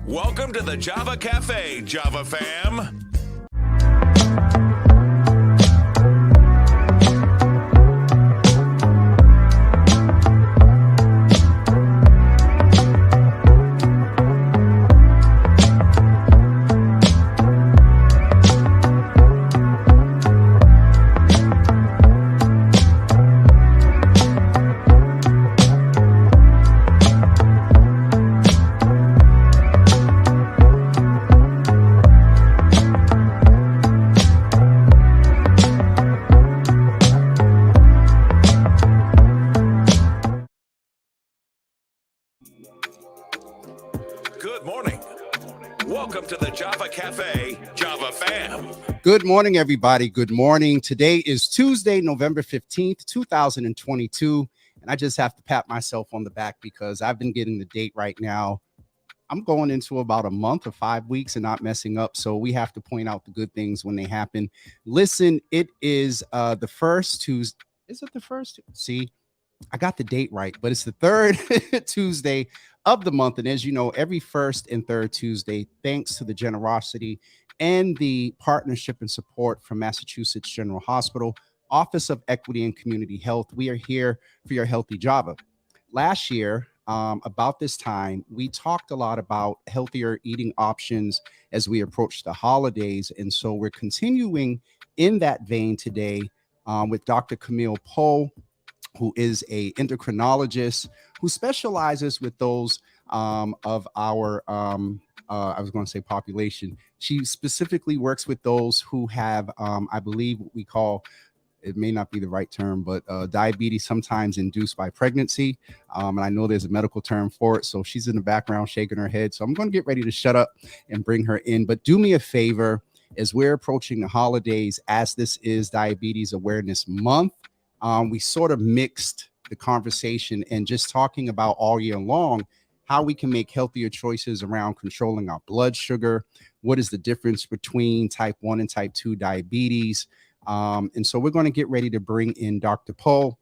Welcome to the Java Cafe, Java fam. Good morning. Welcome to the Java Cafe, Java fam. Good morning, everybody. Good morning. Today is Tuesday, November 15th, 2022. And I just have to pat myself on the back because I've been getting the date right now. I'm going into about a month or 5 weeks and not messing up. So we have to point out the good things when they happen. Listen, it is the first Tuesday. Is it the first? See, I got the date right, but it's the third Tuesday of the month. And as you know, every first and third Tuesday, thanks to the generosity and the partnership and support from Massachusetts General Hospital, Office of Equity and Community Health, we are here for your healthy Java. Last year, about this time, we talked a lot about healthier eating options as we approach the holidays. And so we're continuing in that vein today with Dr. Camille Poe, who is a endocrinologist who specializes with those of our, I was going to say population. She specifically works with those who have, I believe what we call, it may not be the right term, but diabetes sometimes induced by pregnancy. And I know there's a medical term for it. So she's in the background shaking her head. So I'm going to get ready to shut up and bring her in. But do me a favor, as we're approaching the holidays, as this is Diabetes Awareness Month, we sort of mixed the conversation and just talking about all year long how we can make healthier choices around controlling our blood sugar. What is the difference between type 1 and type 2 diabetes? And so we're going to get ready to bring in Dr. Poe.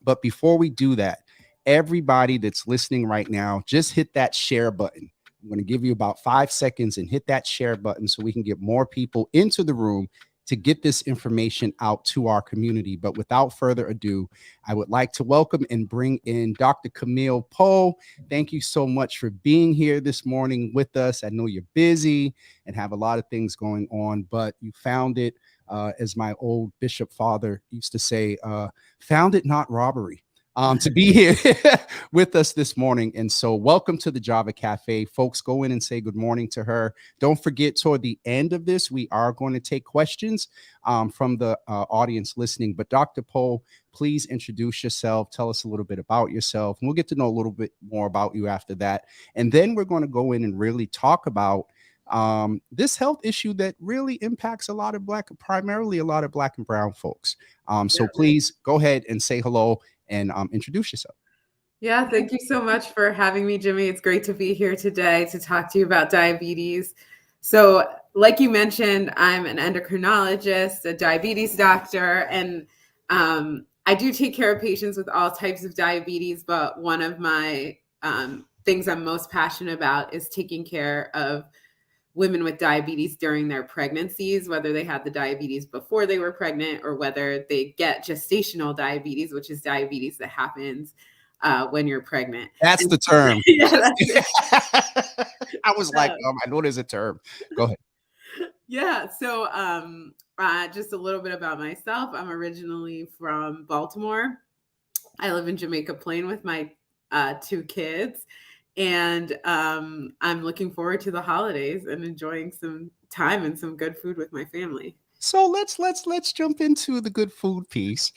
But before we do that, everybody that's listening right now, just hit that share button. I'm going to give you about 5 seconds and hit that share button so we can get more people into the room to get this information out to our community. But without further ado, I would like to welcome and bring in Dr. Camille Poe. Thank you so much for being here this morning with us. I know you're busy and have a lot of things going on, but you found it, as my old bishop father used to say, found it not robbery. To be here with us this morning. And so welcome to the Java Cafe. Folks, go in and say good morning to her. Don't forget, toward the end of this, we are going to take questions from the audience listening. But Dr. Poe, please introduce yourself. Tell us a little bit about yourself. And we'll get to know a little bit more about you after that. And then we're going to go in and really talk about this health issue that really impacts primarily a lot of Black and brown folks. So please go ahead and say hello and introduce yourself. Yeah, thank you so much for having me, Jimmy. It's great to be here today to talk to you about diabetes. So like you mentioned, I'm an endocrinologist, a diabetes doctor, and I do take care of patients with all types of diabetes, but one of my things I'm most passionate about is taking care of women with diabetes during their pregnancies, whether they had the diabetes before they were pregnant or whether they get gestational diabetes, which is diabetes that happens when you're pregnant. That's the term. Yeah, that's it. I was like, I know there's a term. Go ahead. Yeah. So just a little bit about myself. I'm originally from Baltimore. I live in Jamaica Plain with my 2 kids. And I'm looking forward to the holidays and enjoying some time and some good food with my family. So let's jump into the good food piece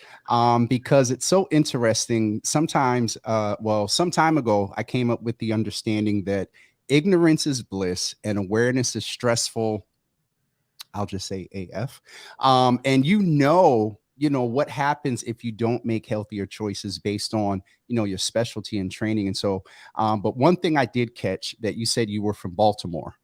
because it's so interesting. Sometimes, some time ago, I came up with the understanding that ignorance is bliss and awareness is stressful. I'll just say AF. And you know what happens if you don't make healthier choices based on your specialty and training. And so but one thing I did catch that you said you were from Baltimore.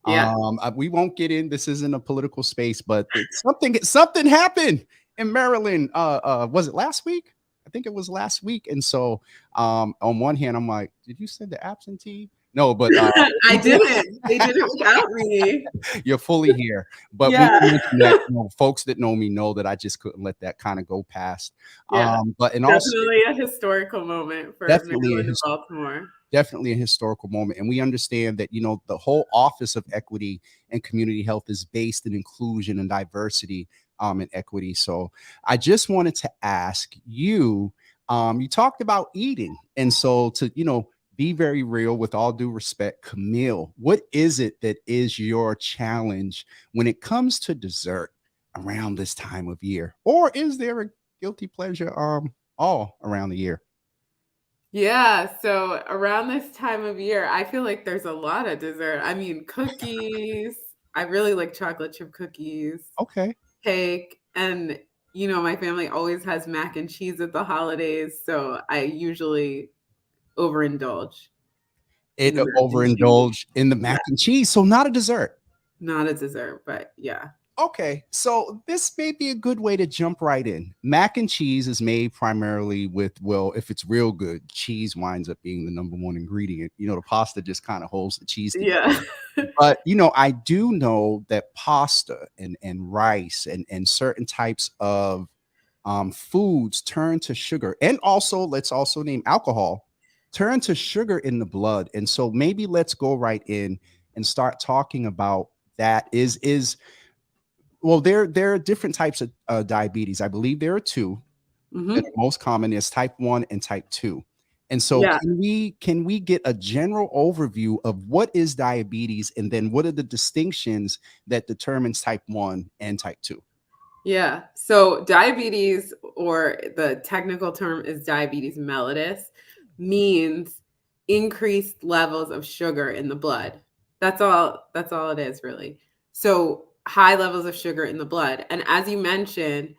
Yeah. We won't get in, this isn't a political space, but something happened in Maryland. Was it last week? I think it was last week. And so on one hand, I'm like, did you send the absentee? No, but I didn't. They did it without me. you're fully here. But we Yeah. can mention that, folks that know me know that I just couldn't let that kind of go past. Yeah. But and also Definitely a historical moment for definitely Maryland and Baltimore. definitely a historical moment. And we understand that, the whole Office of Equity and Community Health is based in inclusion and diversity and equity. So I just wanted to ask you, you talked about eating. And so to, be very real with all due respect, Camille, what is it that is your challenge when it comes to dessert around this time of year? Or is there a guilty pleasure all around the year? Yeah, so around this time of year, I feel like there's a lot of dessert. I mean, cookies. I really like chocolate chip cookies, Okay. cake, and my family always has mac and cheese at the holidays, so I usually overindulge in It the mac and cheese. overindulge in the Yeah, mac and cheese, so not a dessert. not a dessert, but yeah. Okay, so this may be a good way to jump right in. Mac and cheese is made primarily with, well, if it's real good, cheese winds up being the number one ingredient. The pasta just kind of holds the cheese together. Yeah. But I do know that pasta and rice and certain types of foods turn to sugar, and also let's also name alcohol, turn to sugar in the blood. And so maybe let's go right in and start talking about that. Is Well, there are different types of diabetes. I believe there are two that Hmm. are most common, is type 1 and type 2. And so Yeah. can we get a general overview of what is diabetes, and then what are the distinctions that determines type 1 and type 2? Yeah. So diabetes, or the technical term is diabetes mellitus, means increased levels of sugar in the blood. That's all it is really. So high levels of sugar in the blood. And as you mentioned,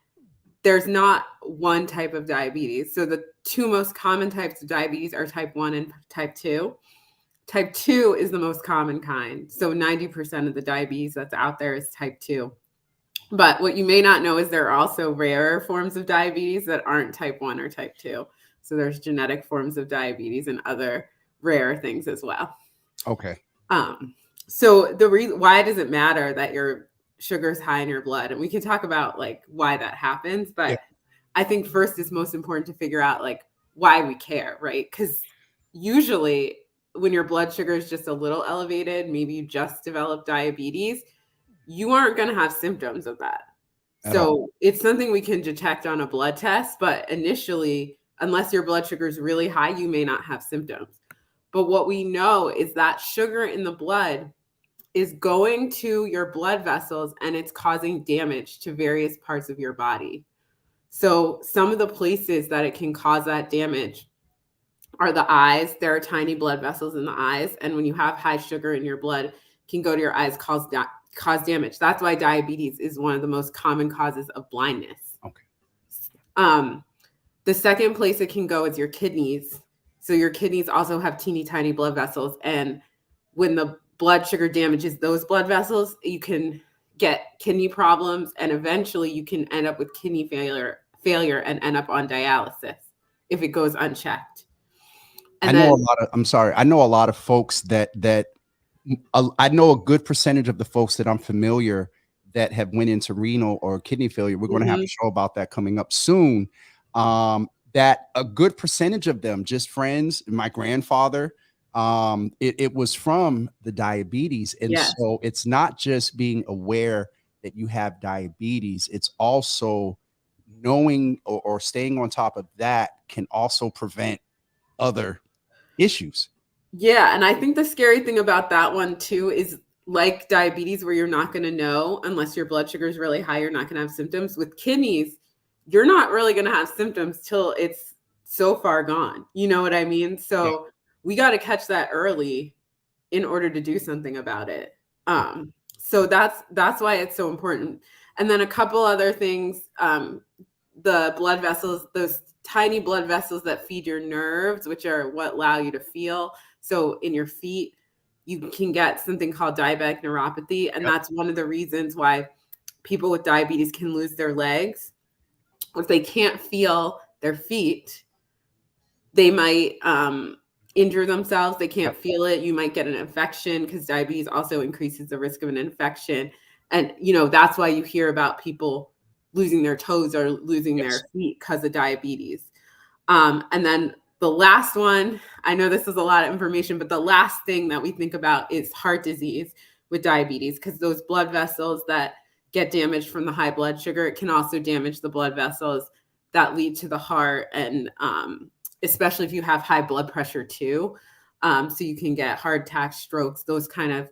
there's not one type of diabetes. So the two most common types of diabetes are type 1 and type 2. Type 2 is the most common kind. So 90% of the diabetes that's out there is type 2. But what you may not know is there are also rarer forms of diabetes that aren't type 1 or type 2. So there's genetic forms of diabetes and other rare things as well. Okay. Um, so the reason why does it matter that your sugar is high in your blood? And we can talk about like why that happens, Yeah. but I think first it's most important to figure out like why we care, right? Because usually when your blood sugar is just a little elevated, maybe you just developed diabetes, you aren't going to have symptoms of that. At all. So it's something we can detect on a blood test, but initially, unless your blood sugar is really high, you may not have symptoms. But what we know is that sugar in the blood is going to your blood vessels and it's causing damage to various parts of your body. So some of the places that it can cause that damage are the eyes. There are tiny blood vessels in the eyes, and when you have high sugar in your blood, it can go to your eyes, cause damage. That's why diabetes is one of the most common causes of blindness. Okay. The second place it can go is your kidneys. So your kidneys also have teeny tiny blood vessels, and when the blood sugar damages those blood vessels, you can get kidney problems, and eventually you can end up with kidney failure and end up on dialysis if it goes unchecked. And I know a lot of folks I know a good percentage of the folks that I'm familiar that have went into renal or kidney failure. We're going to have a show about that coming up soon. That a good percentage of them, just friends, my grandfather, it was from the diabetes. And yes. so it's not just being aware that you have diabetes, it's also knowing or staying on top of that can also prevent other issues. Yeah, and I think the scary thing about that one too is like diabetes, where you're not going to know unless your blood sugar is really high, you're not going to have symptoms. With kidneys, you're not really going to have symptoms till it's so far gone. You know what I mean? Yeah. So we got to catch that early in order to do something about it. So that's why it's so important. And then a couple other things, the blood vessels, those tiny blood vessels that feed your nerves, which are what allow you to feel. So in your feet, you can get something called diabetic neuropathy. And Yep. that's one of the reasons why people with diabetes can lose their legs. If they can't feel their feet, they might injure themselves. They can't Yep. feel it. You might get an infection because diabetes also increases the risk of an infection. And, that's why you hear about people losing their toes or losing Yes. their feet because of diabetes. And then the last one, I know this is a lot of information, but the last thing that we think about is heart disease with diabetes, because those blood vessels that get damaged from the high blood sugar, it can also damage the blood vessels that lead to the heart, and especially if you have high blood pressure too. So you can get heart attacks, strokes, those kind of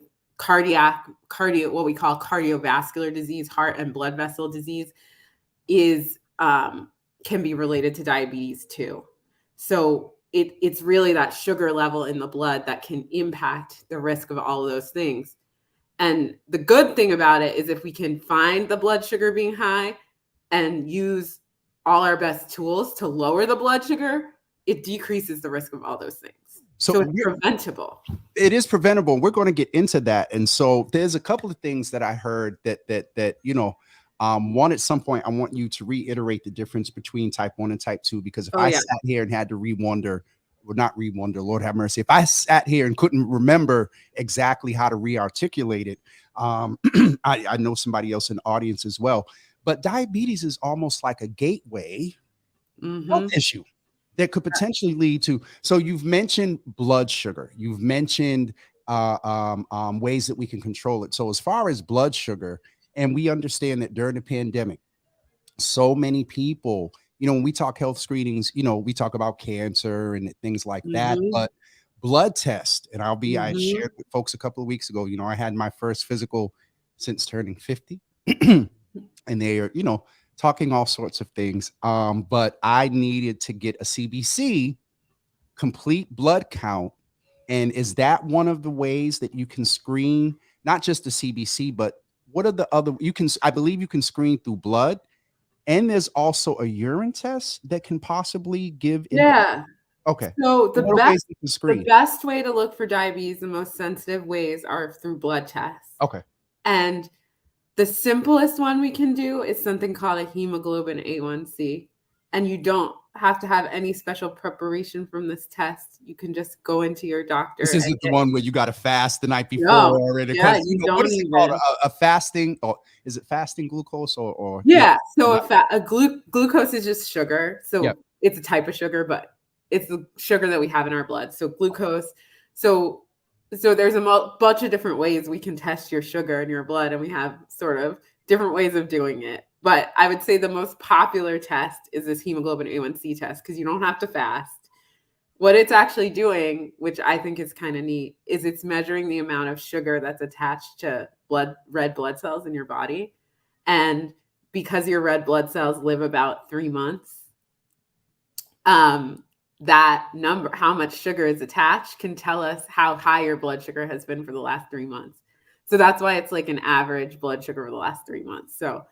what we call cardiovascular disease, heart and blood vessel disease is can be related to diabetes too. So it's really that sugar level in the blood that can impact the risk of all of those things. And the good thing about it is if we can find the blood sugar being high and use all our best tools to lower the blood sugar, it decreases the risk of all those things. So it's preventable. It is preventable. We're going to get into that. And so there's a couple of things that I heard that one, at some point, I want you to reiterate the difference between type 1 and type 2, because if I sat here and had to Lord have mercy. If I sat here and couldn't remember exactly how to re-articulate it, I know somebody else in the audience as well. But diabetes is almost like a gateway health issue that could potentially lead to. So you've mentioned blood sugar. You've mentioned ways that we can control it. So as far as blood sugar, and we understand that during the pandemic, so many people, when we talk health screenings, we talk about cancer and things like that, but blood test, and I shared with folks a couple of weeks ago, I had my first physical since turning 50 and they are, talking all sorts of things. But I needed to get a CBC, complete blood count. And is that one of the ways that you can screen, not just the CBC, but what are the other, I believe you can screen through blood, and there's also a urine test that can possibly give. Yeah. Okay. So the best way to look for diabetes, the most sensitive ways, are through blood tests. Okay. And the simplest one we can do is something called a hemoglobin A1C. And you don't have to have any special preparation from this test. You can just go into your doctor. This isn't the one where you got to fast the night before. No, and yeah, you don't what is even. It called? A fasting, or is it fasting glucose or? Yeah. So glucose is just sugar. So it's a type of sugar, but it's the sugar that we have in our blood. So glucose. So there's a bunch of different ways we can test your sugar in your blood, and we have sort of different ways of doing it. But I would say the most popular test is this hemoglobin A1C test, because you don't have to fast. What it's actually doing, which I think is kind of neat, is it's measuring the amount of sugar that's attached to red blood cells in your body. And because your red blood cells live about 3 months, that number, how much sugar is attached, can tell us how high your blood sugar has been for the last 3 months. So that's why it's like an average blood sugar for the last 3 months. So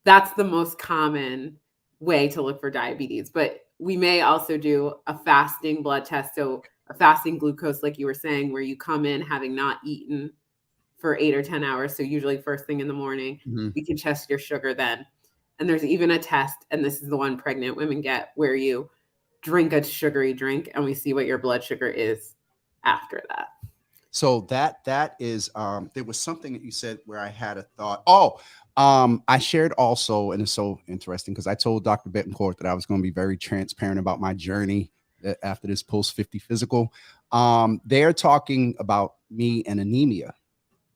that's the most common way to look for diabetes. But we may also do a fasting blood test. So a fasting glucose, like you were saying, where you come in having not eaten for 8 or 10 hours. So usually first thing in the morning, we can test your sugar then. And there's even a test, and this is the one pregnant women get, where you drink a sugary drink and we see what your blood sugar is after that. So that is, there was something that you said where I had a thought. I shared also, and it's so interesting because I told Dr. Betancourt that I was going to be very transparent about my journey after this post-50 physical. They're talking about me and anemia.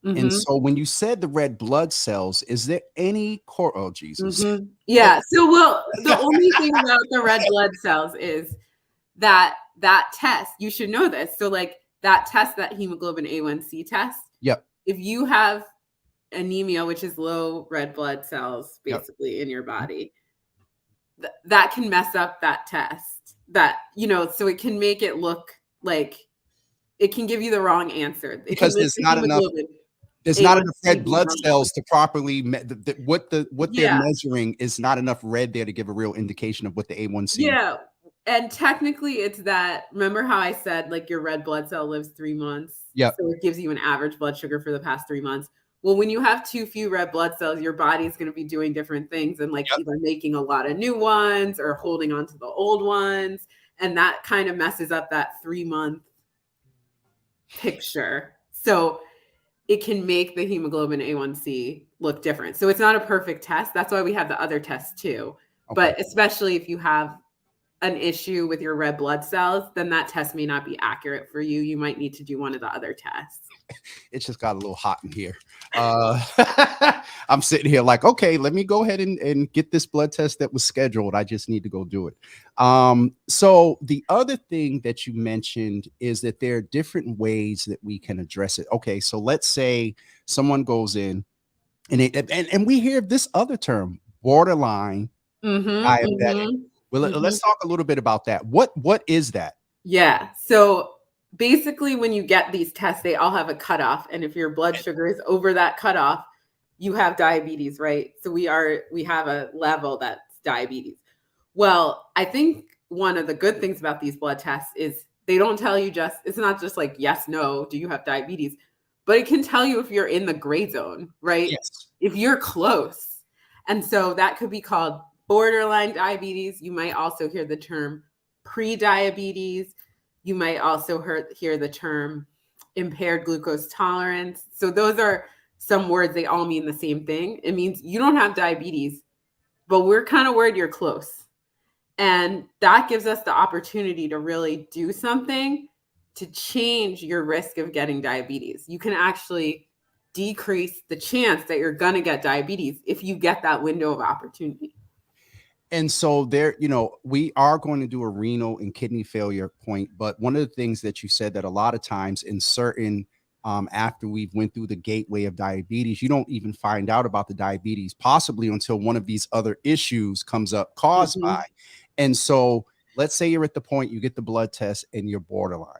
And so when you said the red blood cells, is there any oh Jesus? Yeah. So the only thing about the red blood cells is that test, you should know this. So like that test, that hemoglobin A1C test. Yep. If you have anemia, which is low red blood cells basically in your body, that can mess up that test. That, so it can make it look like it can give you the wrong answer. Because there's not enough red blood cells to properly what they're measuring is not enough red there to give a real indication of what the A1C. Yeah. And technically it's that, remember how I said like your red blood cell lives 3 months? Yeah. So it gives you an average blood sugar for the past 3 months. Well, when you have too few red blood cells, your body is going to be doing different things and like either making a lot of new ones or holding on to the old ones. And that kind of messes up that 3 month picture. So it can make the hemoglobin A1C look different. So it's not a perfect test. That's why we have the other tests too. Okay. But especially if you have an issue with your red blood cells, then that test may not be accurate for you. You might need to do one of the other tests. It just got a little hot in here. I'm sitting here like, okay, let me go ahead and get this blood test that was scheduled. I just need to go do it. So the other thing that you mentioned is that there are different ways that we can address it. Okay, so let's say someone goes in and we hear this other term, borderline diabetic. Well, let's talk a little bit about that. What is that? Yeah. So basically, when you get these tests, they all have a cutoff. And if your blood sugar is over that cutoff, you have diabetes, right? So we have a level that's diabetes. Well, I think one of the good things about these blood tests is they don't tell you it's not just like, yes, no, do you have diabetes? But it can tell you if you're in the gray zone, right? Yes. If you're close. And so that could be called borderline diabetes. You might also hear the term pre-diabetes. You might also hear the term impaired glucose tolerance. So those are some words. They all mean the same thing. It means you don't have diabetes, but we're kind of worried you're close. And that gives us the opportunity to really do something to change your risk of getting diabetes. You can actually decrease the chance that you're going to get diabetes if you get that window of opportunity. And so there, we are going to do a renal and kidney failure point. But one of the things that you said that a lot of times in certain, after we've went through the gateway of diabetes, you don't even find out about the diabetes possibly until one of these other issues comes up caused by. And so let's say you're at the point you get the blood test and you're borderline.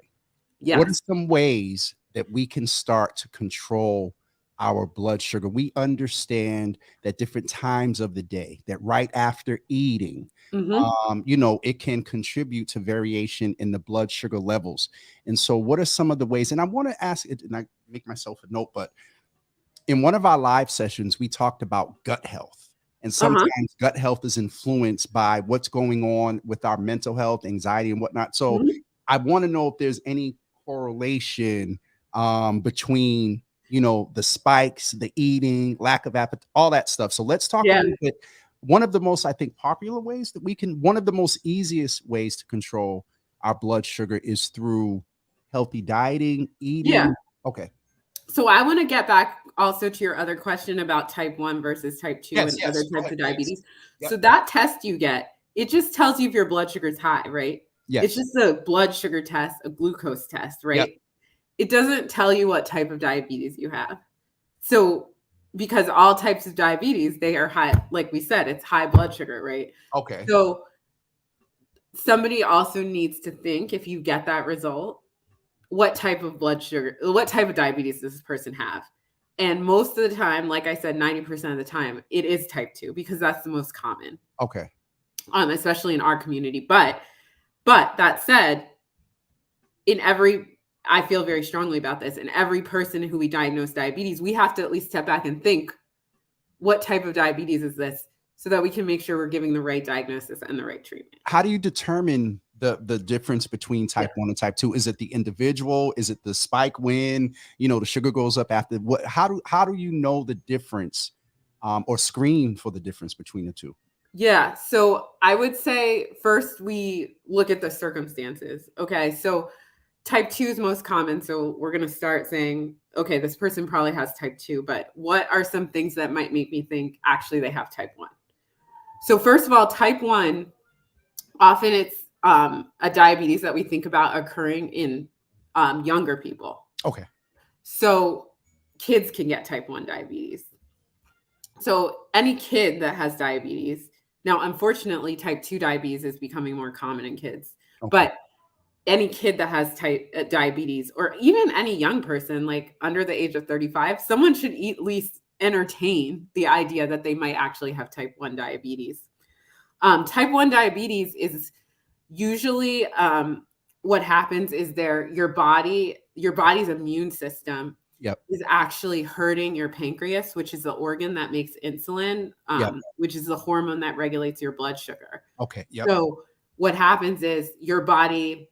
Yes. What are some ways that we can start to control our blood sugar? We understand that different times of the day, that right after eating, it can contribute to variation in the blood sugar levels. And so what are some of the ways? And I want to ask it, and I make myself a note, but in one of our live sessions, we talked about gut health. And sometimes gut health is influenced by what's going on with our mental health, anxiety, and whatnot. So I want to know if there's any correlation between the spikes, the eating, lack of appetite, all that stuff. So let's talk a little bit. One of the most, I think, popular ways that one of the most easiest ways to control our blood sugar is through healthy dieting, eating. Yeah. Okay. So I want to get back also to your other question about type 1 versus type 2 and other types of diabetes. Yep. So that test you get, it just tells you if your blood sugar is high, right? Yes. It's just a blood sugar test, a glucose test, right? Yep. It doesn't tell you what type of diabetes you have. So because all types of diabetes, they are high, like we said, it's high blood sugar, right? Okay. So somebody also needs to think, if you get that result, what type of diabetes does this person have? And most of the time, like I said, 90% of the time, it is type 2 because that's the most common. Okay. Especially in our community. But that said, I feel very strongly about this. In every person who we diagnose diabetes, we have to at least step back and think, what type of diabetes is this? So that we can make sure we're giving the right diagnosis and the right treatment. How do you determine the difference between type 1 and type 2? Is it the individual? Is it the spike when, the sugar goes up after what? How do you know the difference or screen for the difference between the two? Yeah. So I would say first we look at the circumstances. Okay. So type 2 is most common. So we're going to start saying, okay, this person probably has type 2, but what are some things that might make me think actually they have type 1? So first of all, type 1, often it's a diabetes that we think about occurring in younger people. Okay. So kids can get type 1 diabetes. So any kid that has diabetes, now unfortunately type 2 diabetes is becoming more common in kids, but any kid that has diabetes, or even any young person like under the age of 35, someone should at least entertain the idea that they might actually have type 1 diabetes. Type 1 diabetes is usually what happens is your body's immune system is actually hurting your pancreas, which is the organ that makes insulin, which is the hormone that regulates your blood sugar. Okay. Yep. So what happens is your body's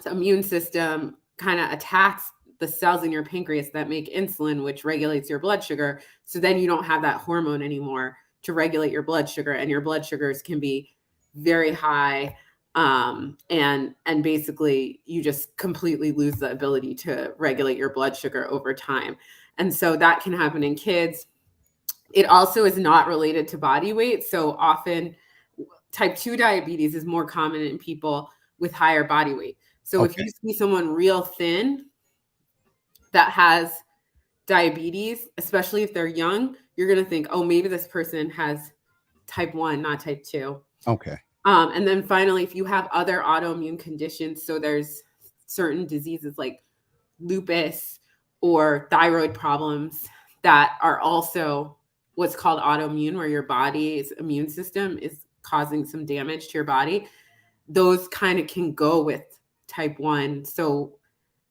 immune system kind of attacks the cells in your pancreas that make insulin, which regulates your blood sugar. So then you don't have that hormone anymore to regulate your blood sugar, and your blood sugars can be very high. And basically you just completely lose the ability to regulate your blood sugar over time. And so that can happen in kids. It also is not related to body weight. So often type 2 diabetes is more common in people with higher body weight. So if you see someone real thin that has diabetes, especially if they're young, you're going to think, oh, maybe this person has type 1, not type 2. Okay. And then finally, if you have other autoimmune conditions, so there's certain diseases like lupus or thyroid problems that are also what's called autoimmune, where your body's immune system is causing some damage to your body, those kind of can go with type 1. So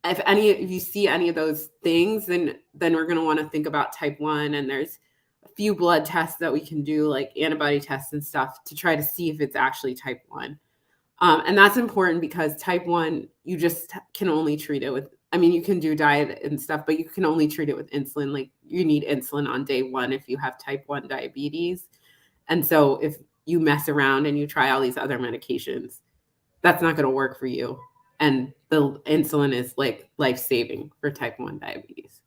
if you see any of those things, then we're going to want to think about type 1. And there's a few blood tests that we can do, like antibody tests and stuff, to try to see if it's actually type 1. And that's important because type 1, you just can only treat it with, you can do diet and stuff, but you can only treat it with insulin. Like you need insulin on day 1 if you have type 1 diabetes. And so if you mess around and you try all these other medications, that's not going to work for you. And the insulin is like life-saving for type 1 diabetes.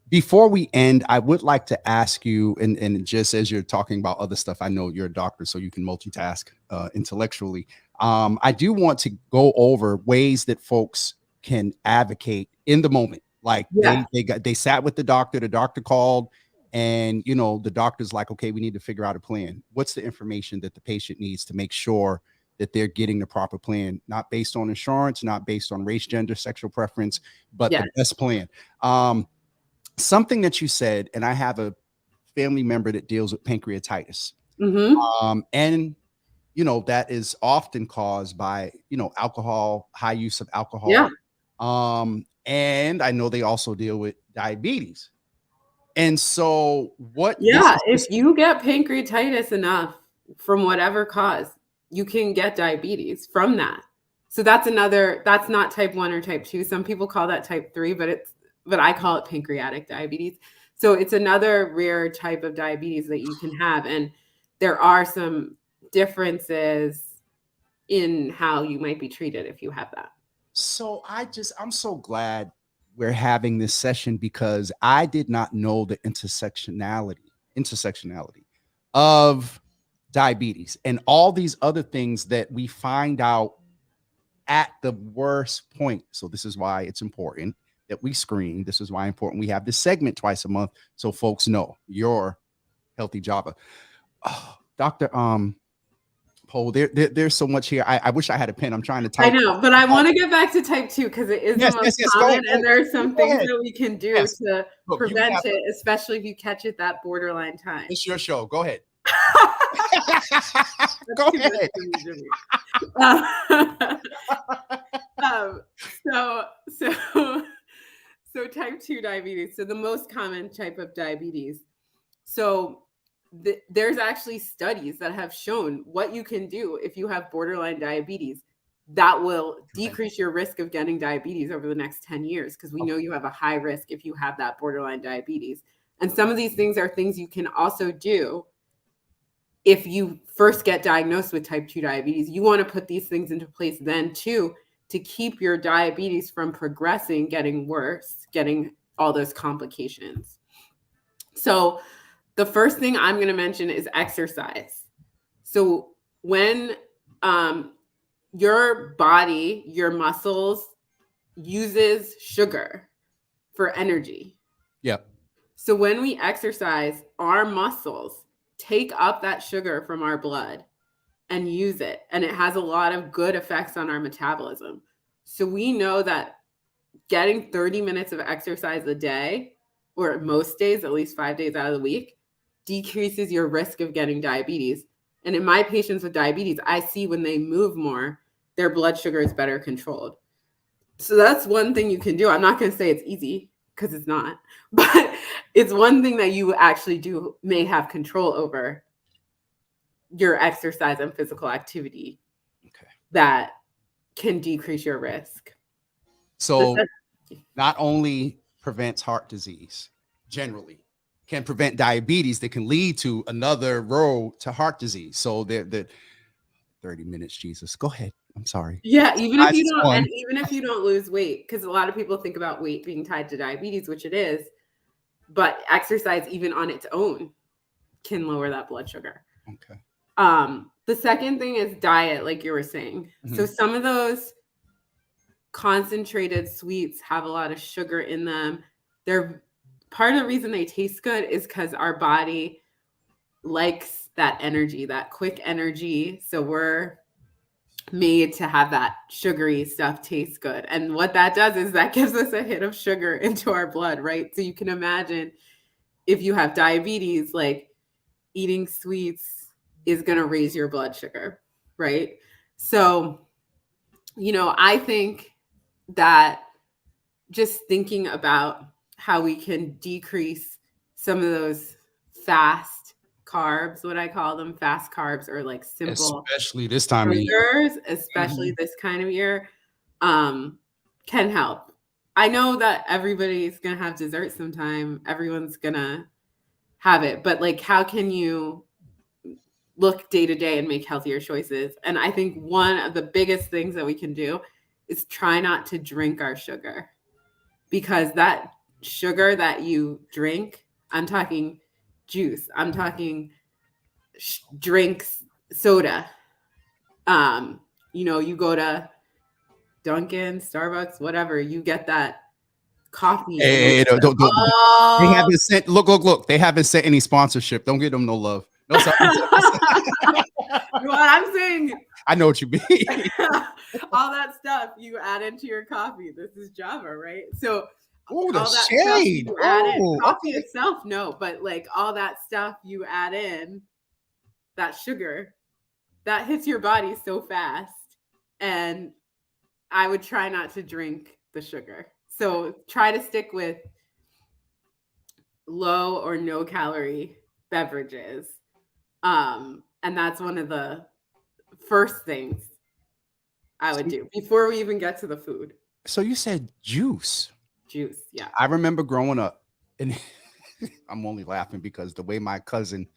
Before we end, I would like to ask you, and just as you're talking about other stuff, I know you're a doctor, so you can multitask intellectually. I do want to go over ways that folks can advocate in the moment. Like they sat with the doctor called, and the doctor's like, okay, we need to figure out a plan. What's the information that the patient needs to make sure that they're getting the proper plan, not based on insurance, not based on race, gender, sexual preference, but the best plan. Something that you said, and I have a family member that deals with pancreatitis. And that is often caused by, alcohol, high use of alcohol. And I know they also deal with diabetes. And so if you get pancreatitis enough from whatever cause, you can get diabetes from that. So that's not type 1 or type 2. Some people call that type 3, but I call it pancreatic diabetes. So it's another rare type of diabetes that you can have. And there are some differences in how you might be treated if you have that. So I'm so glad we're having this session, because I did not know the intersectionality of diabetes and all these other things that we find out at the worst point. So this is why it's important that we screen. This is why important we have this segment twice a month, so folks know your healthy Java. Oh, Dr. Poe, there's so much here. I wish I had a pen. I'm trying to type. I know, but I want to get back to type 2 because it is the most common, and there are some things that we can do to prevent it, especially if you catch it that borderline time. It's your show. Go ahead. Go ahead. So type 2 diabetes. So the most common type of diabetes. So there's actually studies that have shown what you can do if you have borderline diabetes that will decrease your risk of getting diabetes over the next 10 years, because we know you have a high risk if you have that borderline diabetes. And some of these things are things you can also do if you first get diagnosed with type 2 diabetes. You want to put these things into place then too, to keep your diabetes from progressing, getting worse, getting all those complications. So the first thing I'm going to mention is exercise. So when your body, your muscles uses sugar for energy. Yep. So when we exercise, our muscles take up that sugar from our blood and use it. And it has a lot of good effects on our metabolism. So we know that getting 30 minutes of exercise a day, or most days, at least 5 days out of the week, decreases your risk of getting diabetes. And in my patients with diabetes, I see when they move more, their blood sugar is better controlled. So that's one thing you can do. I'm not going to say it's easy, because it's not, but it's one thing that you actually may have control over, your exercise and physical activity that can decrease your risk. So not only prevents heart disease, generally, can prevent diabetes that can lead to another road to heart disease. So the 30 minutes, Jesus. Go ahead. I'm sorry. Yeah, even if you don't, One. and even if you don't lose weight, because a lot of people think about weight being tied to diabetes, which it is, but exercise, even on its own, can lower that blood sugar. Okay. The second thing is diet, like you were saying. So some of those concentrated sweets have a lot of sugar in them. They're part of the reason they taste good is because our body likes that energy, that quick energy. So we're made to have that sugary stuff taste good. And what that does is that gives us a hit of sugar into our blood, right? So you can imagine if you have diabetes, like eating sweets is going to raise your blood sugar, right? So, I think that just thinking about how we can decrease some of those fast carbs, what I call them, fast carbs, or like simple, especially this time of year, sugars, especially this kind of year, can help. I know that everybody's going to have dessert sometime. Everyone's going to have it, but like, how can you look day to day and make healthier choices? And I think one of the biggest things that we can do is try not to drink our sugar, because that sugar that you drink, I'm talking juice, I'm talking drinks, soda. You go to Dunkin', Starbucks, whatever, you get that coffee. Hey, don't. They haven't sent. Look. They haven't sent any sponsorship. Don't give them no love. No, sorry. What I'm saying, I know what you mean. all that stuff you add into your coffee. This is Java, right? So Oh, the all that shade. stuff you add in, coffee Okay. itself, no, but like all that stuff you add in, that sugar, that hits your body so fast. And I would try not to drink the sugar. So try to stick with low or no calorie beverages. And that's one of the first things I would do before we even get to the food. So you said juice. Juice, yeah. I remember growing up, and I'm only laughing because the way my cousin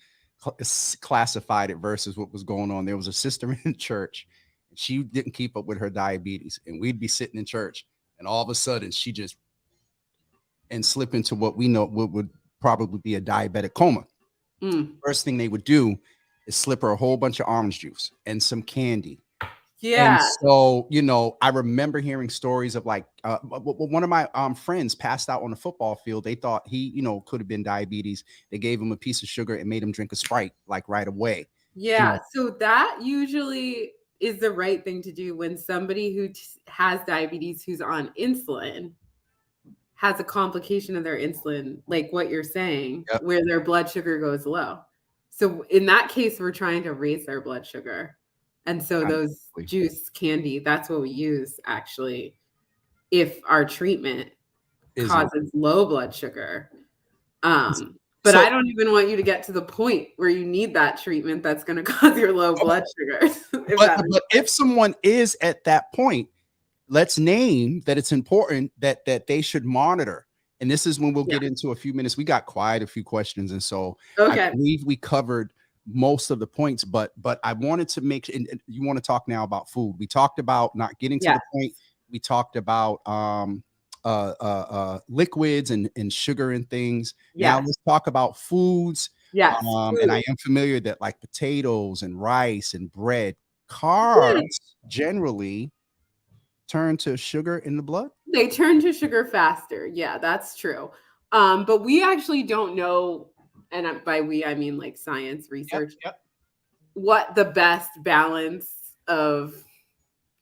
classified it versus what was going on. There was a sister in church, and she didn't keep up with her diabetes, and we'd be sitting in church, and all of a sudden she just slip into what we know would probably be a diabetic coma. First thing they would do is slip her a whole bunch of orange juice and some candy. Yeah. And so, I remember hearing stories of like one of my friends passed out on the football field. They thought he, could have been diabetes. They gave him a piece of sugar and made him drink a Sprite like right away. Yeah. So that usually is the right thing to do when somebody who has diabetes, who's on insulin, has a complication of their insulin, like what you're saying, where their blood sugar goes low. So in that case, we're trying to raise their blood sugar. And so those juice, candy, that's what we use actually if our treatment causes low blood sugar. But I don't even want you to get to the point where you need that treatment that's going to cause your low blood sugar. But if someone is at that point, let's name that it's important that they should monitor. And this is when we'll get into a few minutes. We got quite a few questions. And so I believe we covered most of the points, but I wanted to make, and you want to talk now about food. We talked about not getting to the point. We talked about liquids and sugar and things. Now let's talk about foods. And I am familiar that like potatoes and rice and bread, carbs generally turn to sugar in the blood. They turn to sugar faster. Yeah, that's true. But we actually don't know, and by we I mean like science research, what the best balance of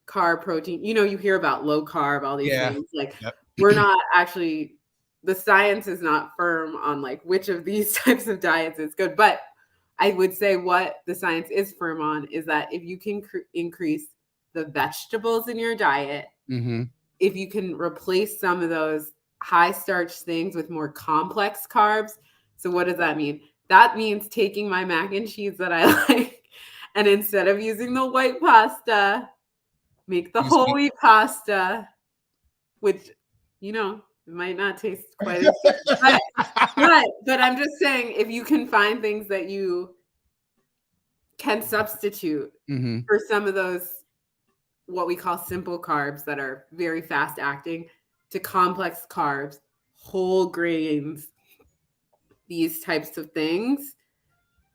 carb, protein. You hear about low carb, all these things. Like we're not actually, the science is not firm on like which of these types of diets is good. But I would say what the science is firm on is that if you can increase the vegetables in your diet, if you can replace some of those high starch things with more complex carbs. So what does that mean? That means taking my mac and cheese that I like, and instead of using the white pasta, make the whole wheat pasta, which you know, it might not taste quite as good. But I'm just saying, if you can find things that you can substitute Mhm. for some of those, what we call simple carbs that are very fast acting, to complex carbs, whole grains, these types of things,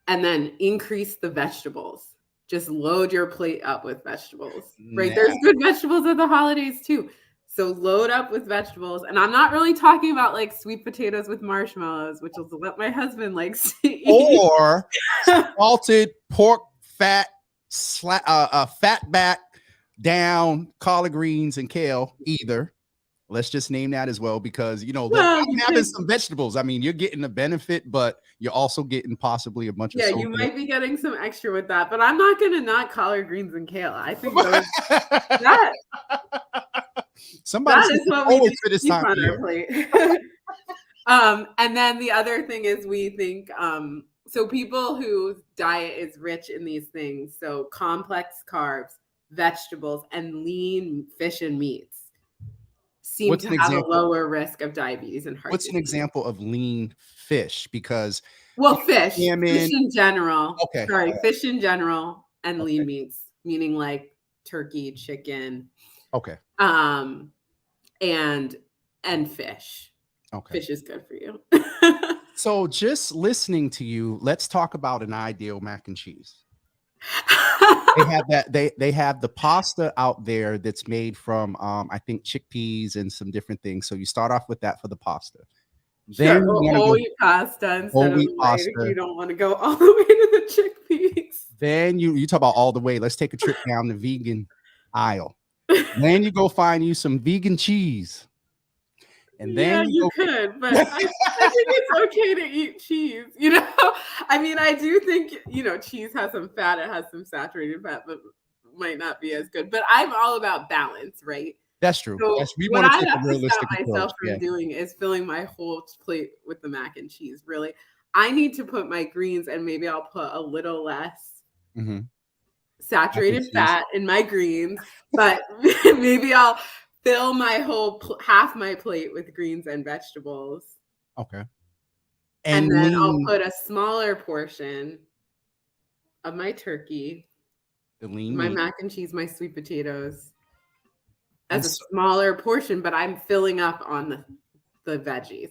and then increase the vegetables. Just load your plate up with vegetables, right? Nah. There's good vegetables at the holidays too. So load up with vegetables. And I'm not really talking about like sweet potatoes with marshmallows, which is what my husband likes to eat. Or salted pork fat, fat back down collard greens and kale either. Let's just name that as well, because you know Well, I'm you having could, some vegetables. I mean, you're getting the benefit, but you're also getting possibly a bunch of yeah, you sodium. might be getting some extra with that, but I'm not gonna not collard greens and kale. I think those that Somebody's that is looking what we forward need to to this keep time of on our year. plate. And then the other thing is we think so people whose diet is rich in these things, so complex carbs, vegetables, and lean fish and meats seem What's to an have a example? lower risk of diabetes and heart What's an disease. example of lean fish? Because Well, fish salmon. in general. Okay. Sorry, fish in general and Okay. lean meats, meaning like turkey, chicken, Okay. um, and fish. Okay. Fish is good for you. So just listening to you, let's talk about an ideal mac and cheese. They have that they have the pasta out there that's made from I think chickpeas and some different things. So you start off with that for the pasta. Then Sure, you or want to whole go wheat pasta instead whole of wheat the white if pasta. you don't want to go all the way to the chickpeas. Then you talk about all the way. Let's take a trip down the vegan aisle. Then you go find you some vegan cheese. And Yeah, then you you go could, but I think it's okay to eat cheese, you know? I mean, I do think, you know, cheese has some fat, it has some saturated fat, but might not be as good. But I'm all about balance, right? That's true. So That's we what want to I take a have to stop realistic approach. myself Yeah. from doing is filling my whole plate with the mac and cheese, really. I need to put my greens and maybe I'll put a little less Mm-hmm. saturated fat in my greens, but maybe I'll fill my whole half my plate with greens and vegetables. Okay. And And then I'll lean put a smaller portion of my turkey, the lean my meat. mac and cheese, my sweet potatoes And as a smaller portion, but I'm filling up on the veggies.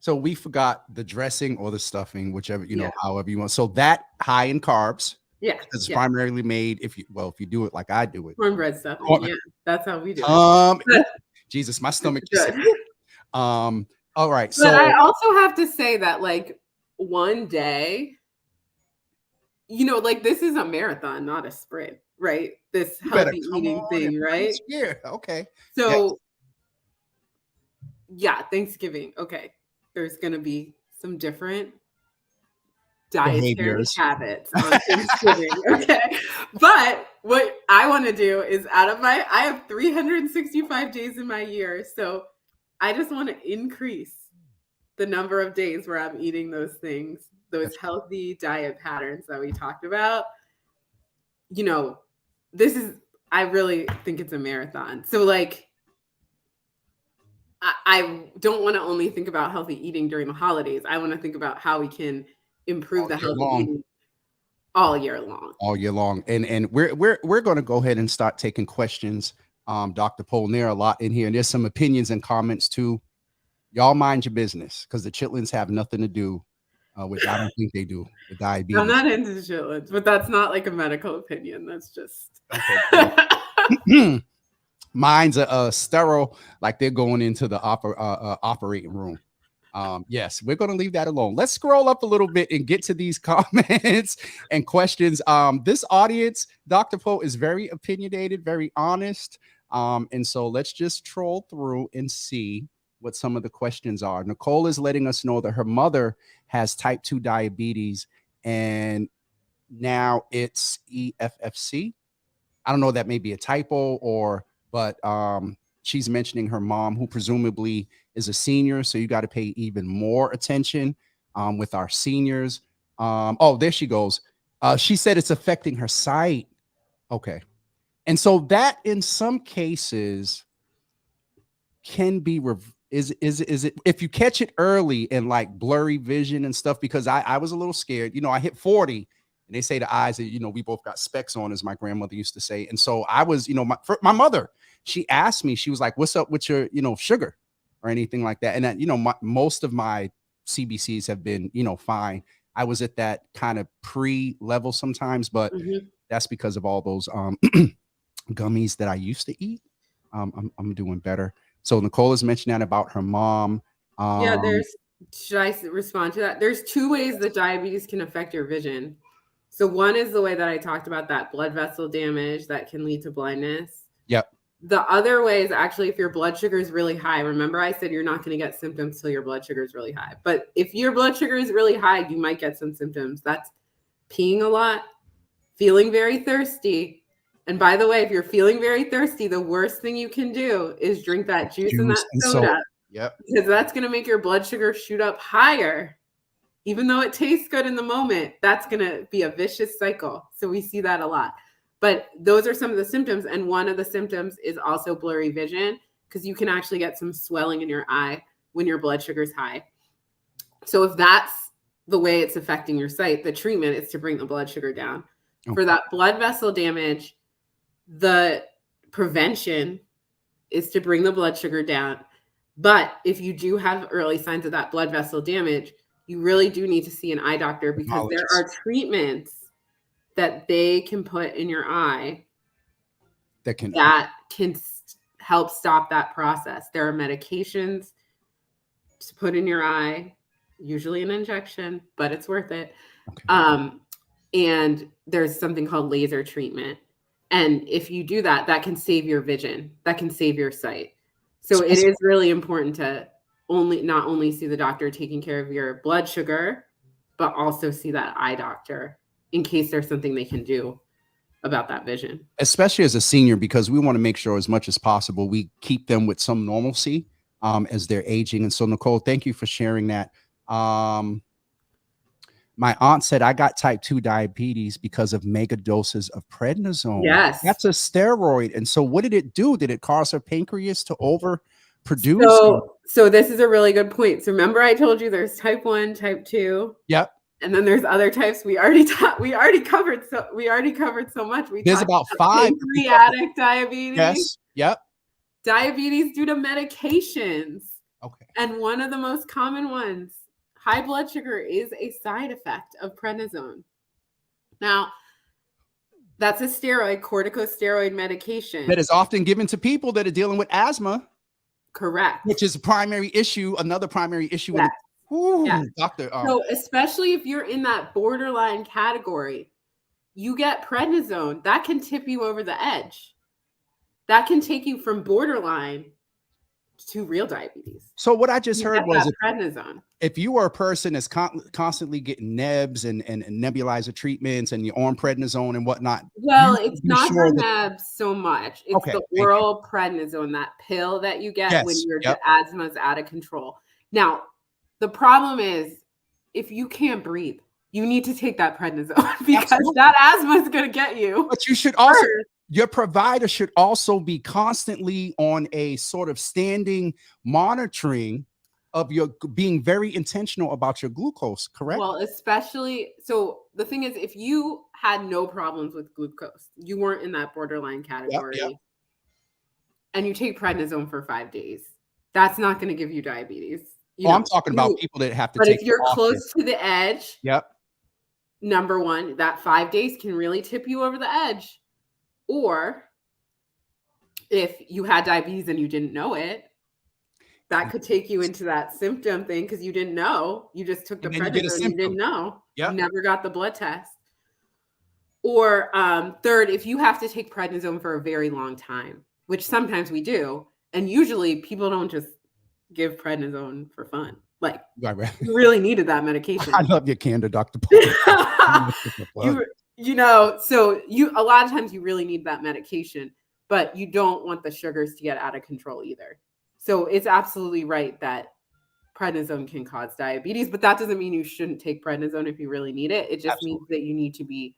so we forgot the dressing or the stuffing, whichever, you know, Yeah. however you want. So that high in carbs, Yeah. because it's Yeah. primarily made if you do it like I do it. Cornbread stuffing. Corn- Yeah. That's how we do it. Jesus, my stomach It's just said, good. all right. But I So also have to say that like one day, you know, like this is a marathon, not a sprint, right? This you better healthy come eating on and thing, right? preach here. Okay. So yeah, Thanksgiving. Okay. There's gonna be some different dietary Behaviors. habits on Thanksgiving. Okay. But what I want to do is I have 365 days in my year. So I just want to increase the number of days where I'm eating those things, those healthy diet patterns that we talked about. You know, I really think it's a marathon. So like, I don't want to only think about healthy eating during the holidays. I want to think about how we can improve All the year healthy long. eating all year long. All year long. And we're going to go ahead and start taking questions. Dr. Polner, a lot in here, and there's some opinions and comments too. Y'all mind your business because the chitlins have nothing to do with, I don't think they do, with diabetes. I'm not into chitlins, but that's not like a medical opinion. That's just Mine's a sterile, like they're going into the operating room. Yes, we're going to leave that alone. Let's scroll up a little bit and get to these comments and questions. This audience, Dr. Poe, is very opinionated, very honest. And so let's just troll through and see what some of the questions are. Nicole is letting us know that her mother has type 2 diabetes and now it's EFFC. I don't know, that may be a typo but she's mentioning her mom, who presumably is a senior. So you got to pay even more attention with our seniors. Oh, there she goes. She said it's affecting her sight. Okay. And so that in some cases can be is it if you catch it early and like blurry vision and stuff, because I was a little scared. I hit 40 and they say the eyes that, we both got specs on, as my grandmother used to say. And so I was, my mother, she asked me, she was like, what's up with your, sugar or anything like that? And that, most of my CBCs have been, fine. I was at that kind of pre-level sometimes, but that's because of all those gummies that I used to eat. I'm doing better. So Nicole has mentioned that about her mom. Yeah, should I respond to that? There's two ways that diabetes can affect your vision. So one is the way that I talked about, that blood vessel damage that can lead to blindness. Yep. The other way is actually if your blood sugar is really high. Remember I said you're not going to get symptoms till your blood sugar is really high. But if your blood sugar is really high, you might get some symptoms. That's peeing a lot, feeling very thirsty. And by the way, if you're feeling very thirsty, the worst thing you can do is drink that juice and that soda. Yep. Because that's going to make your blood sugar shoot up higher. Even though it tastes good in the moment, that's going to be a vicious cycle. So we see that a lot. But those are some of the symptoms. And one of the symptoms is also blurry vision, because you can actually get some swelling in your eye when your blood sugar is high. So if that's the way it's affecting your sight, the treatment is to bring the blood sugar down. Okay. For that blood vessel damage, the prevention is to bring the blood sugar down. But if you do have early signs of that blood vessel damage, you really do need to see an eye doctor, because there are treatments that they can put in your eye that can help stop that process. There are medications to put in your eye, usually an injection, but it's worth it. Okay. And there's something called laser treatment. And if you do that, that can save your vision, that can save your sight. So it is really important to not only see the doctor taking care of your blood sugar, but also see that eye doctor in case there's something they can do about that vision. Especially as a senior, because we want to make sure as much as possible we keep them with some normalcy as they're aging. And so, Nicole, thank you for sharing that. My aunt said I got type 2 diabetes because of mega doses of prednisone. Yes. That's a steroid. And so what did it do? Did it cause her pancreas to overproduce? So this is a really good point. So remember I told you there's type 1, type 2. Yep. And then there's other types we already covered so much. There's about 5 pancreatic diabetes. Yes. Yep. Diabetes due to medications. Okay. And one of the most common ones, high blood sugar, is a side effect of prednisone. Now, that's a steroid, corticosteroid medication that is often given to people that are dealing with asthma. Correct. Which is a primary issue, another primary issue. Yes. Yes. Doctor. So especially if you're in that borderline category, you get prednisone, that can tip you over the edge. That can take you from borderline to real diabetes. So what I just heard was prednisone. If you are a person that's constantly getting nebs and nebulizer treatments and you're on prednisone and whatnot. Well, it's not the nebs so much. It's the oral prednisone, that pill that you get when your asthma is out of control. Now, the problem is if you can't breathe, you need to take that prednisone because that asthma is going to get you. But you should also, your provider should also be constantly on a sort of standing monitoring of your being very intentional about your glucose, correct? Well, especially, so the thing is, if you had no problems with glucose, you weren't in that borderline category, and you take prednisone for 5 days, that's not going to give you diabetes. I'm talking about people that have to take. But if you're close to the edge, number one, that 5 days can really tip you over the edge. Or if you had diabetes and you didn't know it, that could take you into that symptom thing because you didn't know. You just took the prednisone and you didn't know. You never got the blood test. Or third, if you have to take prednisone for a very long time, which sometimes we do, and usually people don't just give prednisone for fun. Like, you really needed that medication. I love your candor, Dr. Paul. So a lot of times you really need that medication, but you don't want the sugars to get out of control either. So it's absolutely right that prednisone can cause diabetes, but that doesn't mean you shouldn't take prednisone if you really need it. It just means that you need to be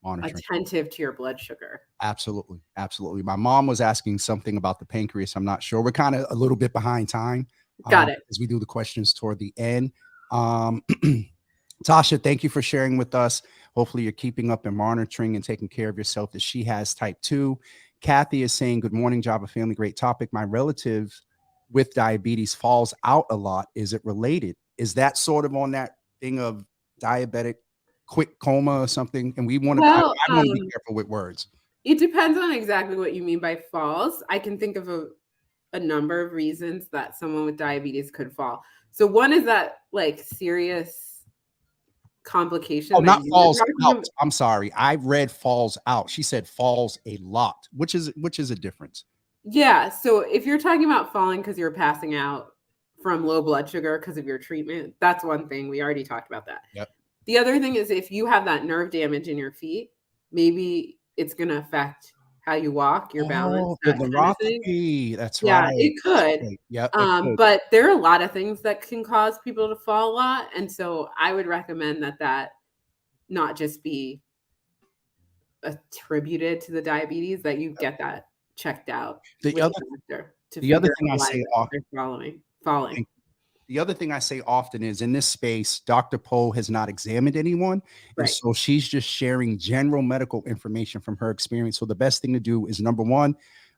monitoring. attentive to your blood sugar. Absolutely. Absolutely. My mom was asking something about the pancreas. I'm not sure. We're kind of a little bit behind time. Got it. As we do the questions toward the end. Tasha, thank you for sharing with us. Hopefully you're keeping up and monitoring and taking care of yourself, that she has type 2. Kathy is saying, good morning, Java family. Great topic. My relative with diabetes falls out a lot. Is it related? Is that sort of on that thing of diabetic quick coma or something? And we want to, I want to be careful with words. It depends on exactly what you mean by falls. I can think of a number of reasons that someone with diabetes could fall. So one is that like serious complication. Oh, not falls out. I'm sorry. I read falls out. She said falls a lot, which is a difference. Yeah. So if you're talking about falling because you're passing out from low blood sugar because of your treatment, that's one thing. We already talked about that. Yep. The other thing is if you have that nerve damage in your feet, maybe it's going to affect how you walk, your balance. The neuropathy. That's yeah, right. it could. Right. Yep. But there are a lot of things that can cause people to fall a lot. And so I would recommend that not just be attributed to the diabetes, that you get that checked out. The other thing I say often, falling. The other thing I say often is, in this space, Dr. Poe has not examined anyone. Right. And so she's just sharing general medical information from her experience. So the best thing to do is, number one,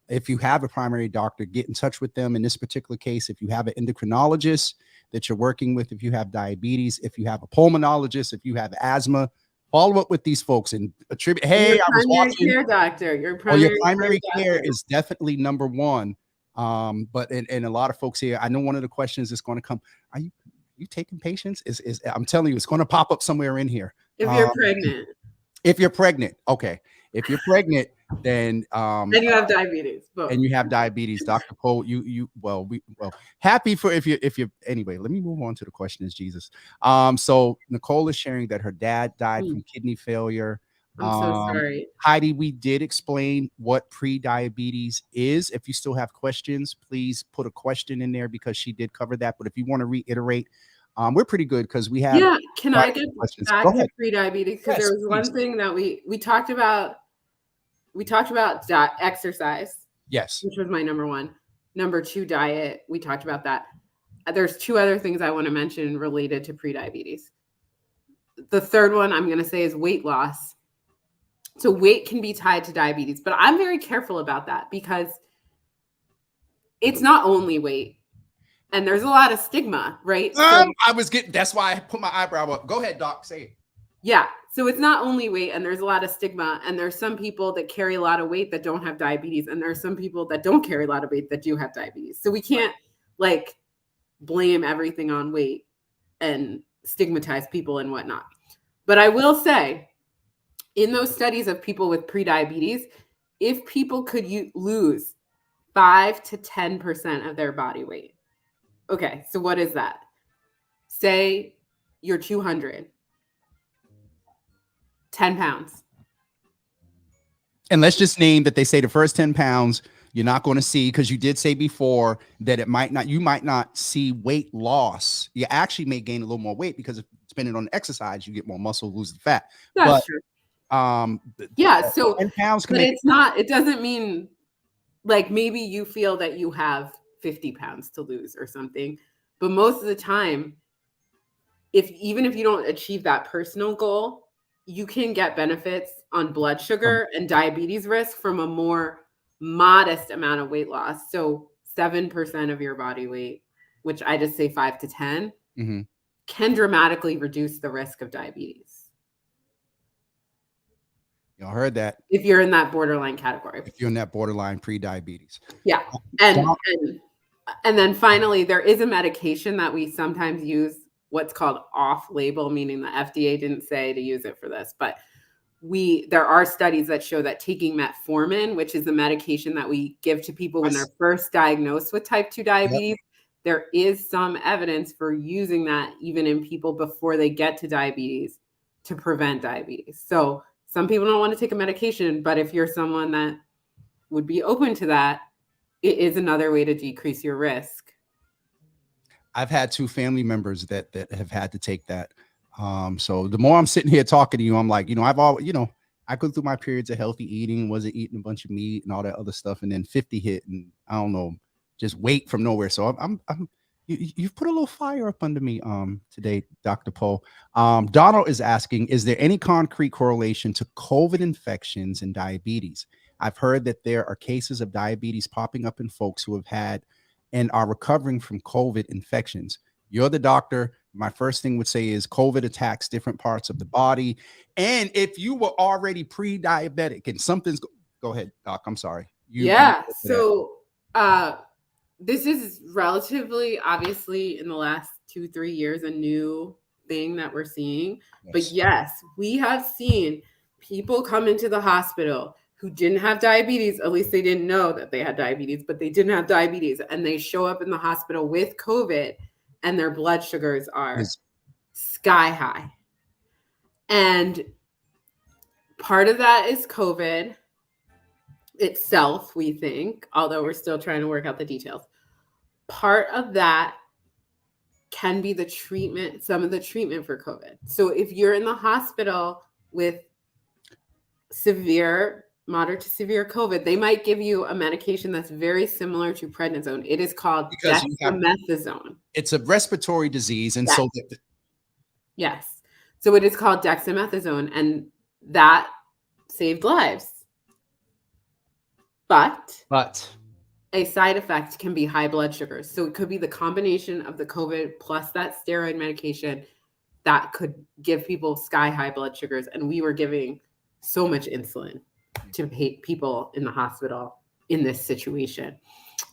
if you have a primary doctor, get in touch with them. In this particular case, if you have an endocrinologist that you're working with, if you have diabetes, if you have a pulmonologist, if you have asthma, follow up with these folks and attribute, hey, I was watching. Your primary care is definitely number one. But and a lot of folks here, I know one of the questions is going to come, are you taking patients? Is I'm telling you, it's going to pop up somewhere in here. If you're pregnant. If you're pregnant, okay. If you're pregnant, then and you have diabetes. Both. And you have diabetes, Dr. Cole, happy for if you anyway, let me move on to the question is Jesus. So Nicole is sharing that her dad died from kidney failure. I'm so sorry. Heidi, we did explain what pre-diabetes is. If you still have questions, please put a question in there because she did cover that. But if you want to reiterate, we're pretty good because we have. Yeah, can I get questions? back to pre-diabetes? Because there was one thing that we talked about. We talked about exercise. Yes. Which was my number one. Number two, diet. We talked about that. There's two other things I want to mention related to pre-diabetes. The third one I'm going to say is weight loss. So weight can be tied to diabetes, but I'm very careful about that because it's not only weight. And there's a lot of stigma, right? That's why I put my eyebrow up. Go ahead, doc, say it. Yeah. So it's not only weight, and there's a lot of stigma, and there's some people that carry a lot of weight that don't have diabetes, and there's some people that don't carry a lot of weight that do have diabetes. So we can't blame everything on weight and stigmatize people and whatnot. But I will say, in those studies of people with prediabetes, if people could lose 5 to 10% of their body weight. Okay, so what is that? Say you're 200, 10 pounds. And let's just name that they say the first 10 pounds you're not going to see, because you did say before that you might not see weight loss. You actually may gain a little more weight because depending on the exercise, you get more muscle, lose the fat. That's true. Yeah, so 10 pounds can but it doesn't mean maybe you feel that you have 50 pounds to lose or something, but most of the time, even if you don't achieve that personal goal, you can get benefits on blood sugar and diabetes risk from a more modest amount of weight loss. So 7% of your body weight, which I just say 5 to 10, can dramatically reduce the risk of diabetes. Y'all heard that. If you're in that borderline category. If you're in that borderline pre-diabetes. Yeah. And then finally, there is a medication that we sometimes use, what's called off-label, meaning the FDA didn't say to use it for this, but there are studies that show that taking metformin, which is a medication that we give to people when they're first diagnosed with type 2 diabetes, there is some evidence for using that even in people before they get to diabetes to prevent diabetes. So some people don't want to take a medication, but if you're someone that would be open to that, it is another way to decrease your risk. I've had 2 family members that have had to take that. So the more I'm sitting here talking to you, I'm like, I go through my periods of healthy eating, wasn't eating a bunch of meat and all that other stuff, and then 50 hit, and I don't know, just weight from nowhere. So you've put a little fire up under me today, Dr. Poe. Donald is asking, is there any concrete correlation to COVID infections and diabetes? I've heard that there are cases of diabetes popping up in folks who have had and are recovering from COVID infections. You're the doctor. My first thing would say is COVID attacks different parts of the body. And if you were already pre-diabetic and something's go ahead, Doc. I'm sorry. Yeah. So this is relatively, obviously, in the last 2-3 years, a new thing that we're seeing. Yes. But yes, we have seen people come into the hospital who didn't have diabetes. At least they didn't know that they had diabetes, but they didn't have diabetes. And they show up in the hospital with COVID and their blood sugars are sky high. And part of that is COVID itself, we think, although we're still trying to work out the details. Part of that can be the treatment, some of the treatment for COVID. So if you're in the hospital with moderate to severe COVID, they might give you a medication that's very similar to prednisone. It is called dexamethasone. It's a respiratory disease. And so yes. So it is called dexamethasone, and that saved lives. But a side effect can be high blood sugars. So it could be the combination of the COVID plus that steroid medication that could give people sky high blood sugars. And we were giving so much insulin to people in the hospital in this situation.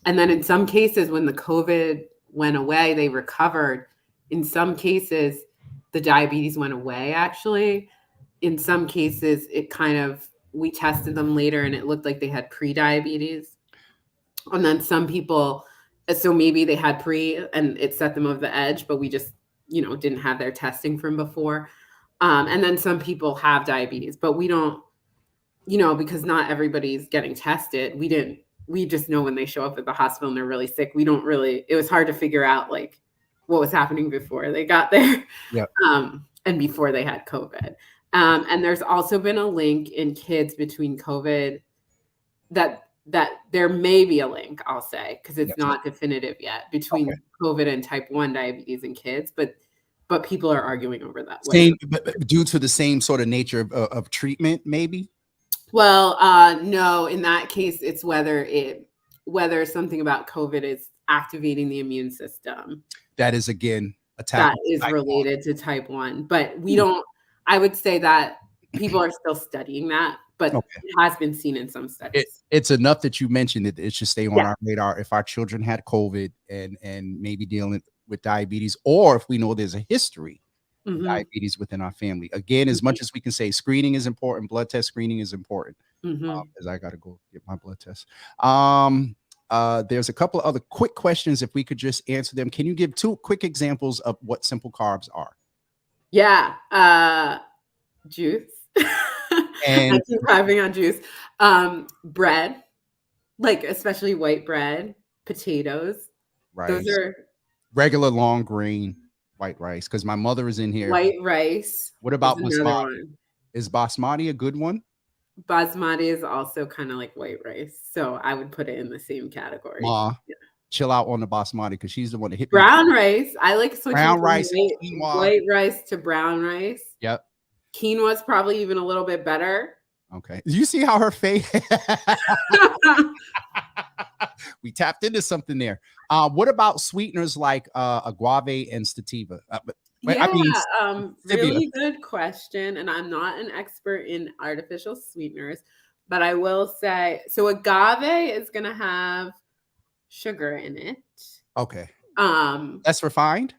And then in some cases, when the COVID went away, they recovered. In some cases, the diabetes went away, actually. In some cases, we tested them later and it looked like they had pre-diabetes. And then some people, so maybe they had pre and it set them over the edge, but we just, didn't have their testing from before. And then some people have diabetes, but we don't, because not everybody's getting tested. We just know when they show up at the hospital and they're really sick. It was hard to figure out like what was happening before they got there. Yep. And before they had COVID. And there's also been a link in kids between COVID that there may be a link, I'll say, because it's not definitive yet, between COVID and type 1 diabetes in kids, but people are arguing over that. Due to the same sort of nature of treatment, maybe? Well, no, in that case, it's whether something about COVID is activating the immune system. That is, again, that is related to type 1, but we don't, I would say that people are still studying that, but it has been seen in some studies. It's enough that you mentioned it. It should stay on our radar. If our children had COVID and maybe dealing with diabetes, or if we know there's a history of diabetes within our family. Again, as much as we can say screening is important, blood test screening is important, as I got to go get my blood test. There's a couple of other quick questions. If we could just answer them. Can you give 2 quick examples of what simple carbs are? Yeah. Juice. And I keep having on juice. Bread, like especially white bread, potatoes. Rice. Those are regular long grain white rice. Because my mother is in here. White rice. What about basmati? Is basmati a good one? Basmati is also kind of like white rice, so I would put it in the same category. Chill out on the basmati because she's the one that hit brown rice. I like switching brown rice, white rice to brown rice. Yep. Quinoa's probably even a little bit better. Okay. You see how her face? We tapped into something there. What about sweeteners like agave and sativa? Really good question. And I'm not an expert in artificial sweeteners, but I will say, so agave is going to have sugar in it. Okay. That's refined?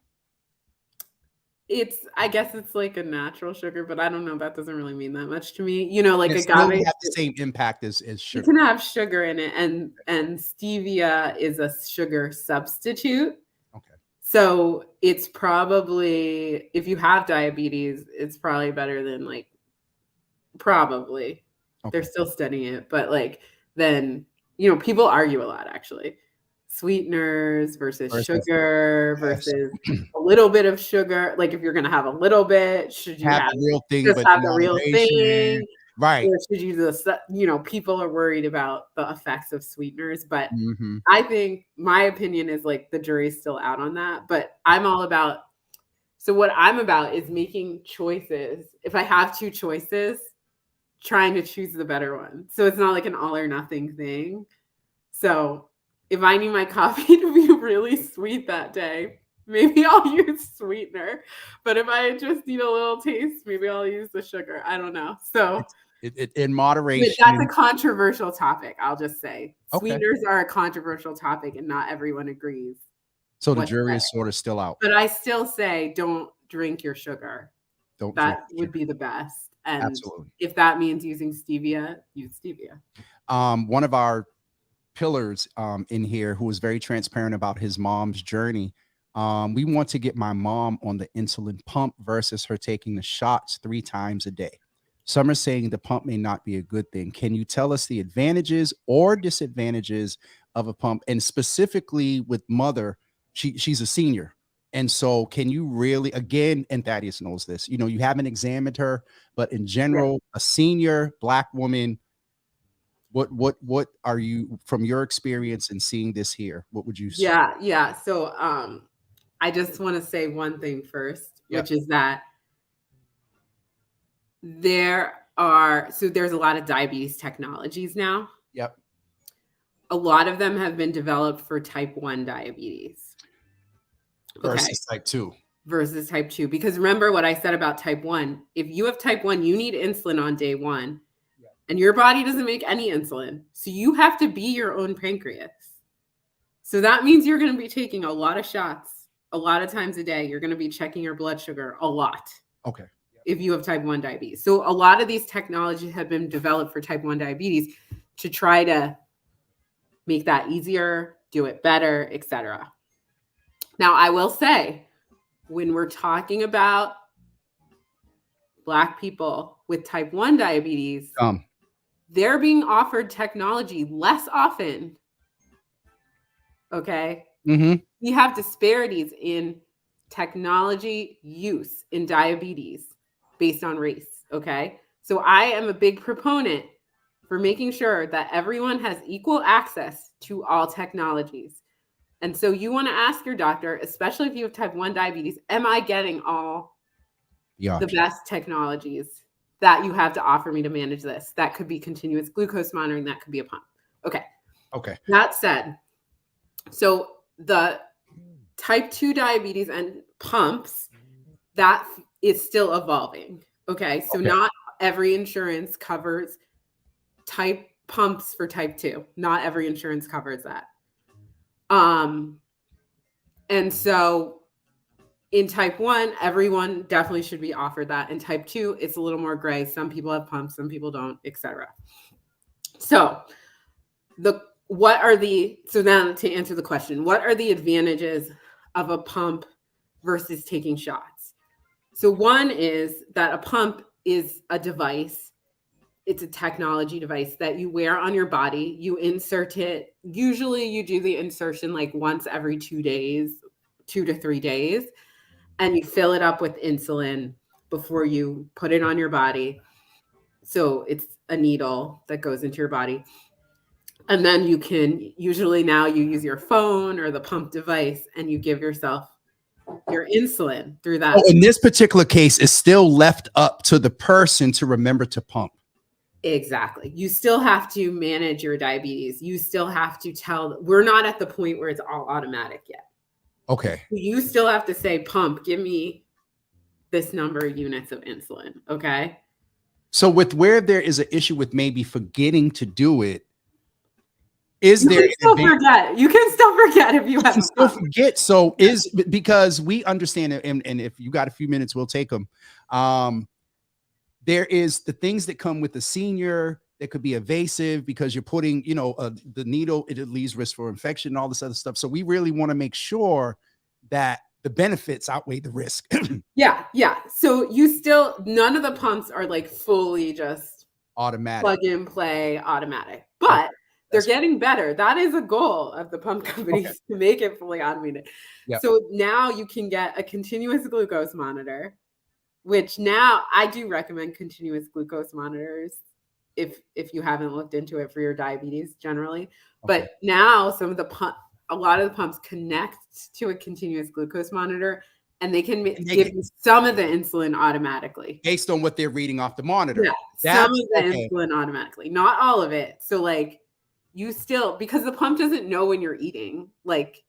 I guess it's like a natural sugar, but I don't know. That doesn't really mean that much to me. Like agave have the same impact as sugar. It can have sugar in it, and stevia is a sugar substitute. Okay. So it's probably, if you have diabetes, it's probably better than probably. Okay. They're still studying it, but then people argue a lot actually. Sweeteners versus sugar versus a little bit of sugar. Like if you're going to have a little bit, should you have the real thing, just have the real thing? Right. Or should you just, people are worried about the effects of sweeteners, but Mhm. I think my opinion is like the jury's still out on that. But I'm all about, so what I'm about is making choices. If I have two choices, trying to choose the better one. So it's not like an all or nothing thing. So if I need my coffee to be really sweet that day, maybe I'll use sweetener. But if I just need a little taste, maybe I'll use the sugar. I don't know. So In but that's a moderation. controversial topic, I'll just say. Okay. Sweeteners are a controversial topic and not everyone agrees So the what to jury say. is sort of still out. But I still say don't drink your sugar. Don't drink That the would sugar. be the best. And Absolutely. if that means using stevia, use stevia. One of our pillars in here who was very transparent about his mom's journey. We want to get my mom on the insulin pump versus her taking the shots 3 times a day. Some are saying the pump may not be a good thing. Can you tell us the advantages or disadvantages of a pump? And specifically with mother, she's a senior. And so can you really, again, and Thaddeus knows this, you haven't examined her, but in Yeah. general, a senior Black woman, what are you, from your experience in seeing this here, what would you Yeah. So I just want to say one thing first, Yep. which is that there's a lot of diabetes technologies now. Yep. A lot of them have been developed for type 1 diabetes. Versus type 2. Versus type 2. Because remember what I said about type 1. If you have type 1, you need insulin on day 1. Yeah. And your body doesn't make any insulin. So you have to be your own pancreas. So that means you're going to be taking a lot of shots a lot of times a day. You're going to be checking your blood sugar a lot. Okay. If you have type 1 diabetes. So a lot of these technologies have been developed for type 1 diabetes to try to make that easier, do it better, etc. Now, I will say, when we're talking about Black people with type 1 diabetes, they're being offered technology less often. Okay. Mm-hmm. We have disparities in technology use in diabetes based on race. Okay. So I am a big proponent for making sure that everyone has equal access to all technologies. And so you want to ask your doctor, especially if you have type 1 diabetes, am I getting all the best technologies that you have to offer me to manage this? That could be continuous glucose monitoring. That could be a pump. Okay. That said, so the type 2 diabetes and pumps, that is still evolving. Okay. So not every insurance covers type pumps for type 2. Not every insurance covers that. And so in type 1, everyone definitely should be offered that. In type 2, it's a little more gray. Some people have pumps, some people don't, etc. So now to answer the question, what are the advantages of a pump versus taking shots? So one is that a pump is a device. It's a technology device that you wear on your body. You insert it. Usually you do the insertion like once every 2 days, 2 to 3 days, and you fill it up with insulin before you put it on your body. So it's a needle that goes into your body. And then usually now you use your phone or the pump device and you give yourself your insulin through that. In this particular case, it's still left up to the person to remember to pump. Exactly. You still have to manage your diabetes. You still have to we're not at the point where it's all automatic yet. Okay. You still have to say, pump, give me this number of units of insulin. Okay. So with where there is an issue with maybe forgetting to do it, you can still forget. You can still forget if you have to still forget. So because we understand it, and if you got a few minutes, we'll take them. There is the things that come with the senior that could be evasive because you're putting, the needle, it leaves risk for infection and all this other stuff. So we really want to make sure that the benefits outweigh the risk. Yeah. So none of the pumps are like fully just automatic, plug and play automatic, but they're getting better. That is a goal of the pump companies to make it fully automated. Yep. So now you can get a continuous glucose monitor, which now I do recommend continuous glucose monitors if you haven't looked into it for your diabetes generally. But now a lot of the pumps connect to a continuous glucose monitor, and they can give you some of the insulin automatically based on what they're reading off the monitor. Yeah, some of the insulin automatically, not all of it. So like you still, because the pump doesn't know when you're eating, like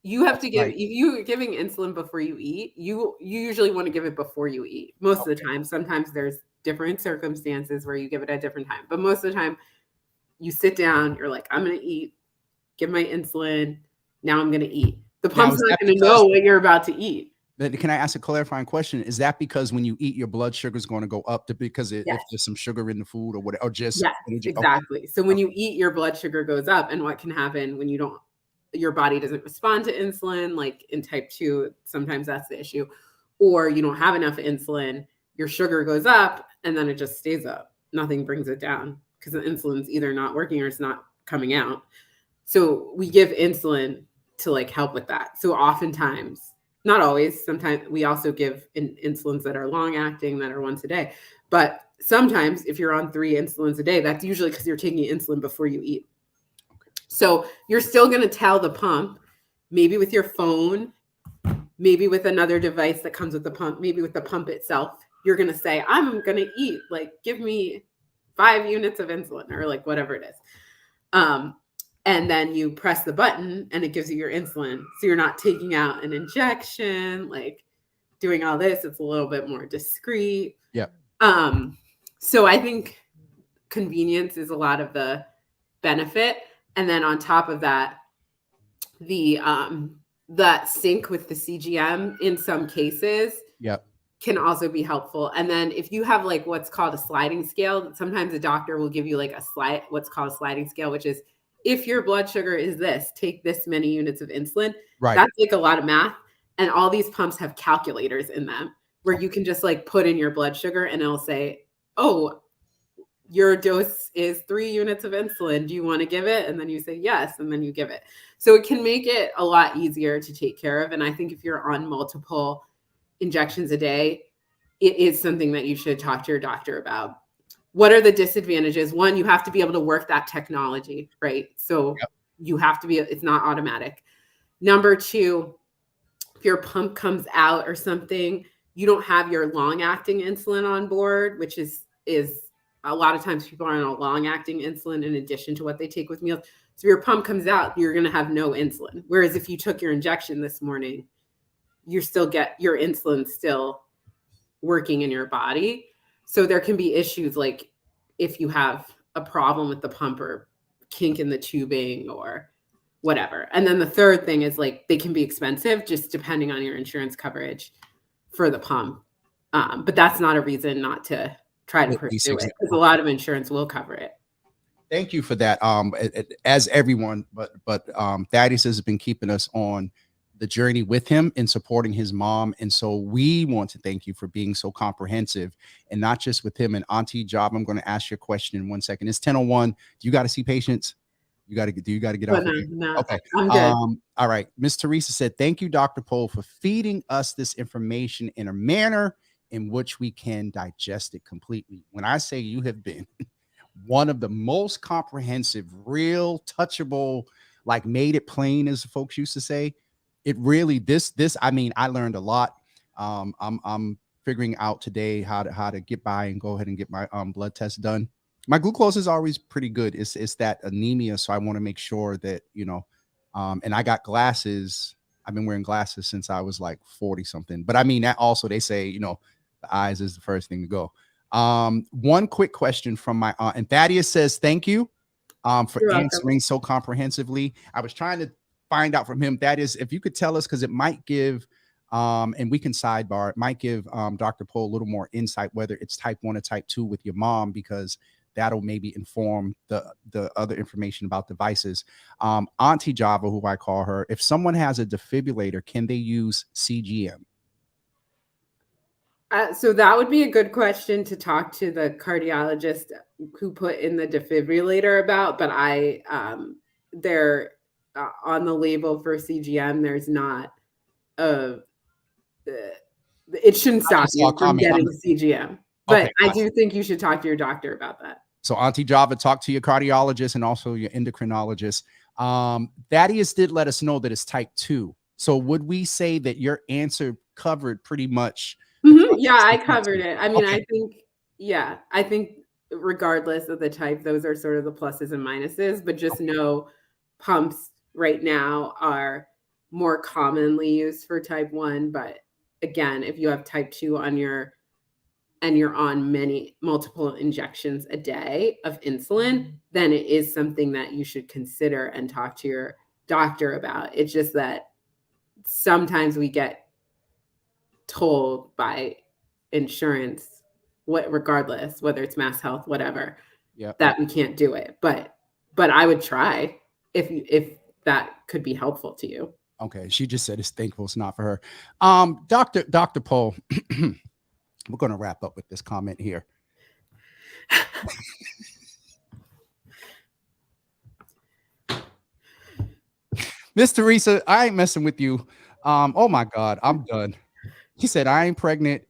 you have to give, if you're giving insulin before you eat, you usually want to give it before you eat most of the time. Sometimes there's different circumstances where you give it at a different time, but most of the time you sit down, you're like, I'm going to eat, give my insulin. Now I'm going to eat. The pump's not going to know what you're about to eat. Can I ask a clarifying question? Is that because when you eat, your blood sugar is going to go up because if there's some sugar in the food or whatever, or just energy? Exactly. So when you eat, your blood sugar goes up, and what can happen when your body doesn't respond to insulin, like in type 2, sometimes that's the issue, or you don't have enough insulin, your sugar goes up and then it just stays up. Nothing brings it down because the insulin's either not working or it's not coming out. So we give insulin to like help with that. So oftentimes, not always, sometimes we also give insulins that are long acting, that are once a day. But sometimes if you're on 3 insulins a day, that's usually because you're taking insulin before you eat. So you're still going to tell the pump, maybe with your phone, maybe with another device that comes with the pump, maybe with the pump itself, you're going to say, I'm going to eat, like, give me 5 units of insulin or like whatever it is. And then you press the button and it gives you your insulin. So you're not taking out an injection, like doing all this. It's a little bit more discreet. Yeah. So I think convenience is a lot of the benefit. And then on top of that, the sync with the CGM in some cases can also be helpful. And then if you have like what's called a sliding scale, sometimes a doctor will give you like what's called a sliding scale, which is if your blood sugar is this, take this many units of insulin. Right. That's like a lot of math. And all these pumps have calculators in them where you can just like put in your blood sugar and it'll say, oh, your dose is 3 units of insulin. Do you want to give it? And then you say yes, and then you give it. So it can make it a lot easier to take care of. And I think if you're on multiple injections a day, it is something that you should talk to your doctor about. What are the disadvantages? One, you have to be able to work that technology, right? So you have to it's not automatic. Number 2, if your pump comes out or something, you don't have your long-acting insulin on board, which is a lot of times people are on a long-acting insulin in addition to what they take with meals. So if your pump comes out, you're going to have no insulin. Whereas if you took your injection this morning, you still get your insulin still working in your body. So there can be issues like if you have a problem with the pump or kink in the tubing or whatever. And then the third thing is like they can be expensive just depending on your insurance coverage for the pump. But that's not a reason not to try to pursue it because a lot of insurance will cover it. Thank you for that. As everyone, but Thaddeus has been keeping us on the journey with him and supporting his mom. And so we want to thank you for being so comprehensive and not just with him. And Auntie Job, I'm going to ask you a question in 1 second. It's 10:01. Do you got to see patients? You got to get off. No, okay. I'm good. All right. Miss Teresa said, thank you, Dr. Pohl, for feeding us this information in a manner in which we can digest it completely. When I say you have been one of the most comprehensive, real, touchable, like made it plain, as folks used to say, it really, I mean, I learned a lot. I'm figuring out today how to get by and go ahead and get my blood test done. My glucose is always pretty good. It's that anemia. So I want to make sure that, and I got glasses. I've been wearing glasses since I was like 40 something. But I mean, that also, they say, the eyes is the first thing to go. One quick question from my aunt, and Thaddeus says, thank you for answering so comprehensively. I was trying to find out from him, Thaddeus, if you could tell us, because it might give, and we can sidebar, it might give Dr. Pohl a little more insight, whether it's type 1 or type 2 with your mom, because that'll maybe inform the other information about devices. Auntie Java, who I call her, if someone has a defibrillator, can they use CGM? So that would be a good question to talk to the cardiologist who put in the defibrillator about, but they're on the label for CGM, there's not it shouldn't stop you from getting CGM. But okay, I do think you should talk to your doctor about that. So Auntie Java, talk to your cardiologist and also your endocrinologist. Thaddeus did let us know that it's type 2. So would we say that your answer covered pretty much? Yeah, I covered it. I mean, Okay. I think regardless of the type, those are sort of the pluses and minuses, but just know pumps right now are more commonly used for type 1. But again, if you have type 2 on your and you're on multiple injections a day of insulin, then it is something that you should consider and talk to your doctor about. It's just that sometimes we get told by insurance, regardless, whether it's Mass Health, whatever, that we can't do it. But I would try if that could be helpful to you. Okay. She just said it's thankful it's not for her. Dr. Poe, we're going to wrap up with this comment here. Miss Teresa, I ain't messing with you. Oh my God, I'm done. He said, I ain't pregnant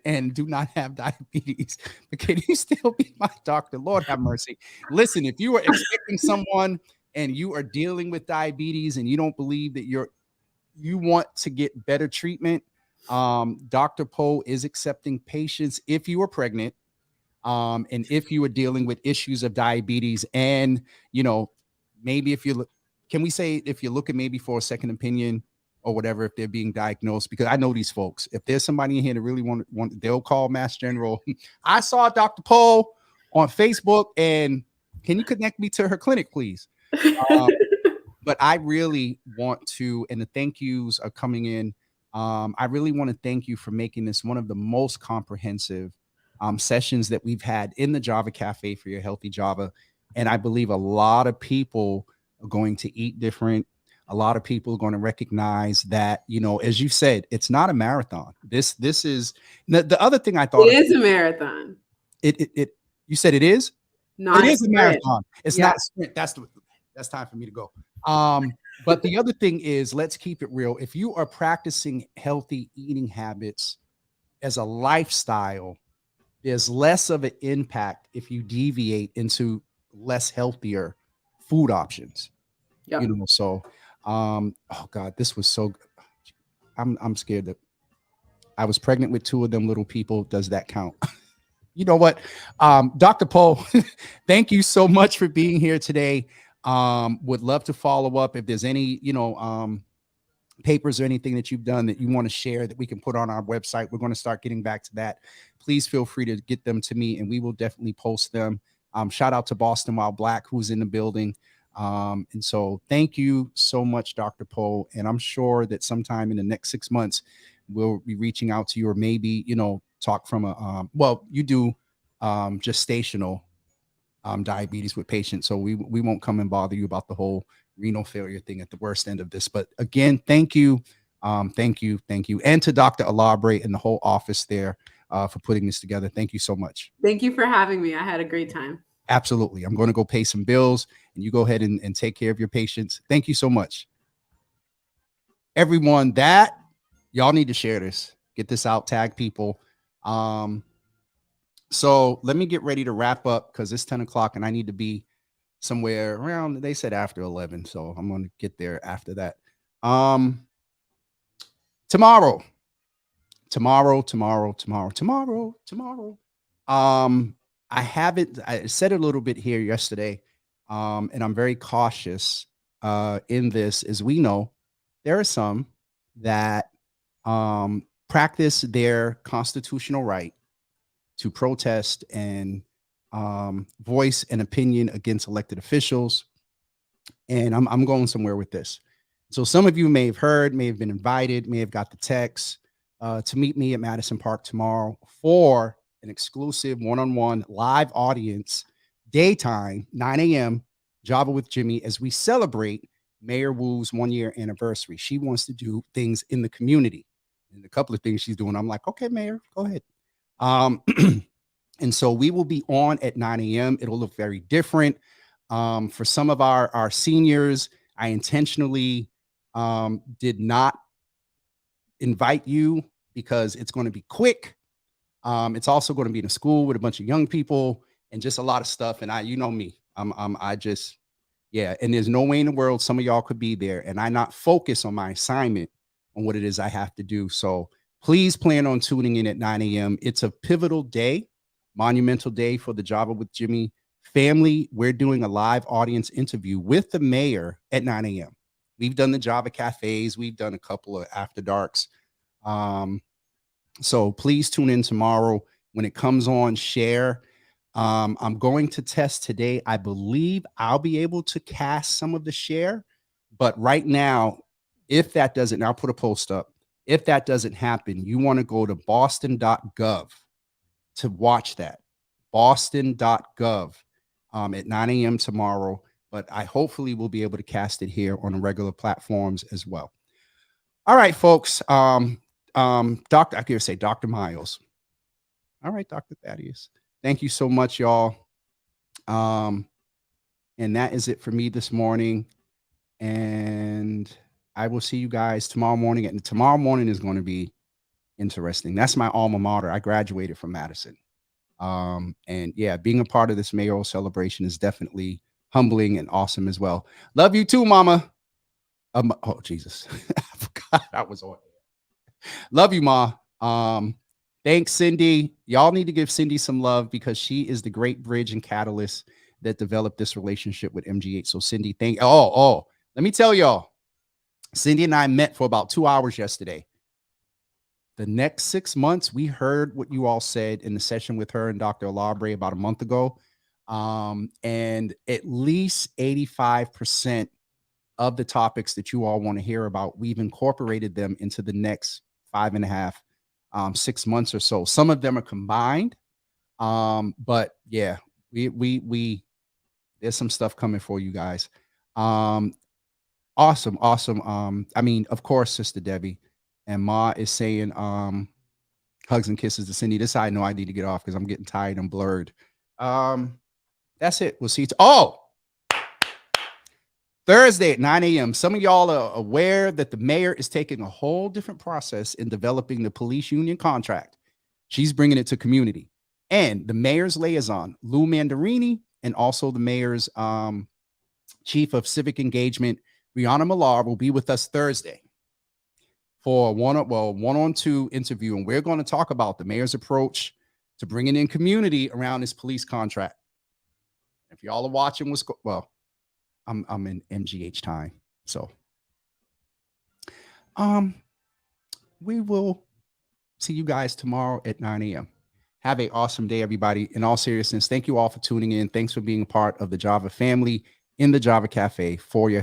and do not have diabetes, but can you still be my doctor? Lord have mercy. Listen, if you are expecting someone and you are dealing with diabetes and you don't believe that you want to get better treatment, Dr. Poe is accepting patients if you are pregnant, and if you are dealing with issues of diabetes, and maybe if you look, can we say if you're looking maybe for a second opinion or whatever, if they're being diagnosed, because I know these folks, if there's somebody in here that really want, they'll call Mass General. I saw Dr. Poe on Facebook, and can you connect me to her clinic, please? But I really want to, and the thank yous are coming in. I really want to thank you for making this one of the most comprehensive sessions that we've had in the Java Cafe for Your Healthy Java. And I believe a lot of people are going to eat different. A lot of people are going to recognize that, as you said, it's not a marathon. This is the other thing I thought it is a marathon. You said it is? Not it is a marathon. It's not a sprint. That's time for me to go. But the other thing is, let's keep it real. If you are practicing healthy eating habits as a lifestyle, there's less of an impact if you deviate into less healthier food options. Yep. So oh God, this was so good. I'm scared that I was pregnant with 2 of them little people. Does that count? You know what? Dr. Poe, thank you so much for being here today. Would love to follow up if there's any, papers or anything that you've done that you want to share that we can put on our website. We're going to start getting back to that. Please feel free to get them to me and we will definitely post them. Shout out to Boston While Black, who's in the building. And so thank you so much, Dr. Poe. And I'm sure that sometime in the next 6 months, we'll be reaching out to you, or maybe, talk from a, you do gestational diabetes with patients. So we won't come and bother you about the whole renal failure thing at the worst end of this. But again, thank you. Thank you. And to Dr. Alabre and the whole office there for putting this together. Thank you so much. Thank you for having me. I had a great time. Absolutely. I'm going to go pay some bills and you go ahead and take care of your patients. Thank you so much. Everyone, y'all need to share this, get this out, tag people. So let me get ready to wrap up because it's 10 o'clock and I need to be somewhere around, they said after 11. So I'm going to get there after that. Tomorrow. I said a little bit here yesterday. And I'm very cautious in this, as we know, there are some that practice their constitutional right to protest and voice an opinion against elected officials. And I'm going somewhere with this. So some of you may have heard, may have been invited, may have got the text to meet me at Madison Park tomorrow for an exclusive one-on-one live audience, daytime, 9 a.m., Java with Jimmy, as we celebrate Mayor Wu's 1-year anniversary. She wants to do things in the community. And a couple of things she's doing, I'm like, okay, Mayor, go ahead. And so we will be on at 9 a.m. It'll look very different. For some of our seniors, I intentionally did not invite you because it's going to be quick. It's also going to be in a school with a bunch of young people. and just a lot of stuff. And you know me, yeah. And there's no way in the world some of y'all could be there and I not focus on my assignment on what it is I have to do. So please plan on tuning in at 9 a.m. It's a pivotal day, monumental day for the Java with Jimmy family. We're doing a live audience interview with the mayor at 9 a.m. We've done the Java cafes. We've done a couple of after darks. So please tune in tomorrow when it comes on. Share. I'm going to test today. I believe I'll be able to cast some of the share, but right now, if that doesn't, I'll put a post up. If that doesn't happen, you want to go to boston.gov to watch that. Boston.gov at 9 a.m. tomorrow. But I hopefully will be able to cast it here on the regular platforms as well. All right, folks. Dr. I can say Dr. Miles. All right, Dr. Thaddeus. Thank you so much, y'all. And that is it for me this morning. And I will see you guys tomorrow morning. And tomorrow morning is going to be interesting. That's my alma mater. I graduated from Madison. And yeah, being a part of this mayoral celebration is definitely humbling and awesome as well. Love you too, mama. Oh, Jesus. I forgot I was on. Love you, Ma. Thanks, Cindy. Y'all need to give Cindy some love because she is the great bridge and catalyst that developed this relationship with MGH. So Cindy, let me tell y'all, Cindy and I met for about 2 hours yesterday. The next 6 months, we heard what you all said in the session with her and Dr. Alabre about a month ago. And at least 85% of the topics that you all want to hear about, we've incorporated them into the next 5.5, 6 months or so. Some of them are combined. But yeah, we there's some stuff coming for you guys. Awesome. I mean, of course, Sister Debbie and Ma is saying hugs and kisses to Cindy. This I know I need to get off because I'm getting tired and blurred. That's it. We'll see you. Thursday at 9 a.m. Some of y'all are aware that the mayor is taking a whole different process in developing the police union contract. She's bringing it to community. And the mayor's liaison, Lou Mandarini, and also the mayor's chief of civic engagement, Rihanna Millar, will be with us Thursday for a one-on-two interview. And we're going to talk about the mayor's approach to bringing in community around this police contract. If y'all are watching, I'm in MGH time. So we will see you guys tomorrow at 9 a.m. Have an awesome day, everybody. In all seriousness, thank you all for tuning in. Thanks for being a part of the Java family in the Java Cafe for your health.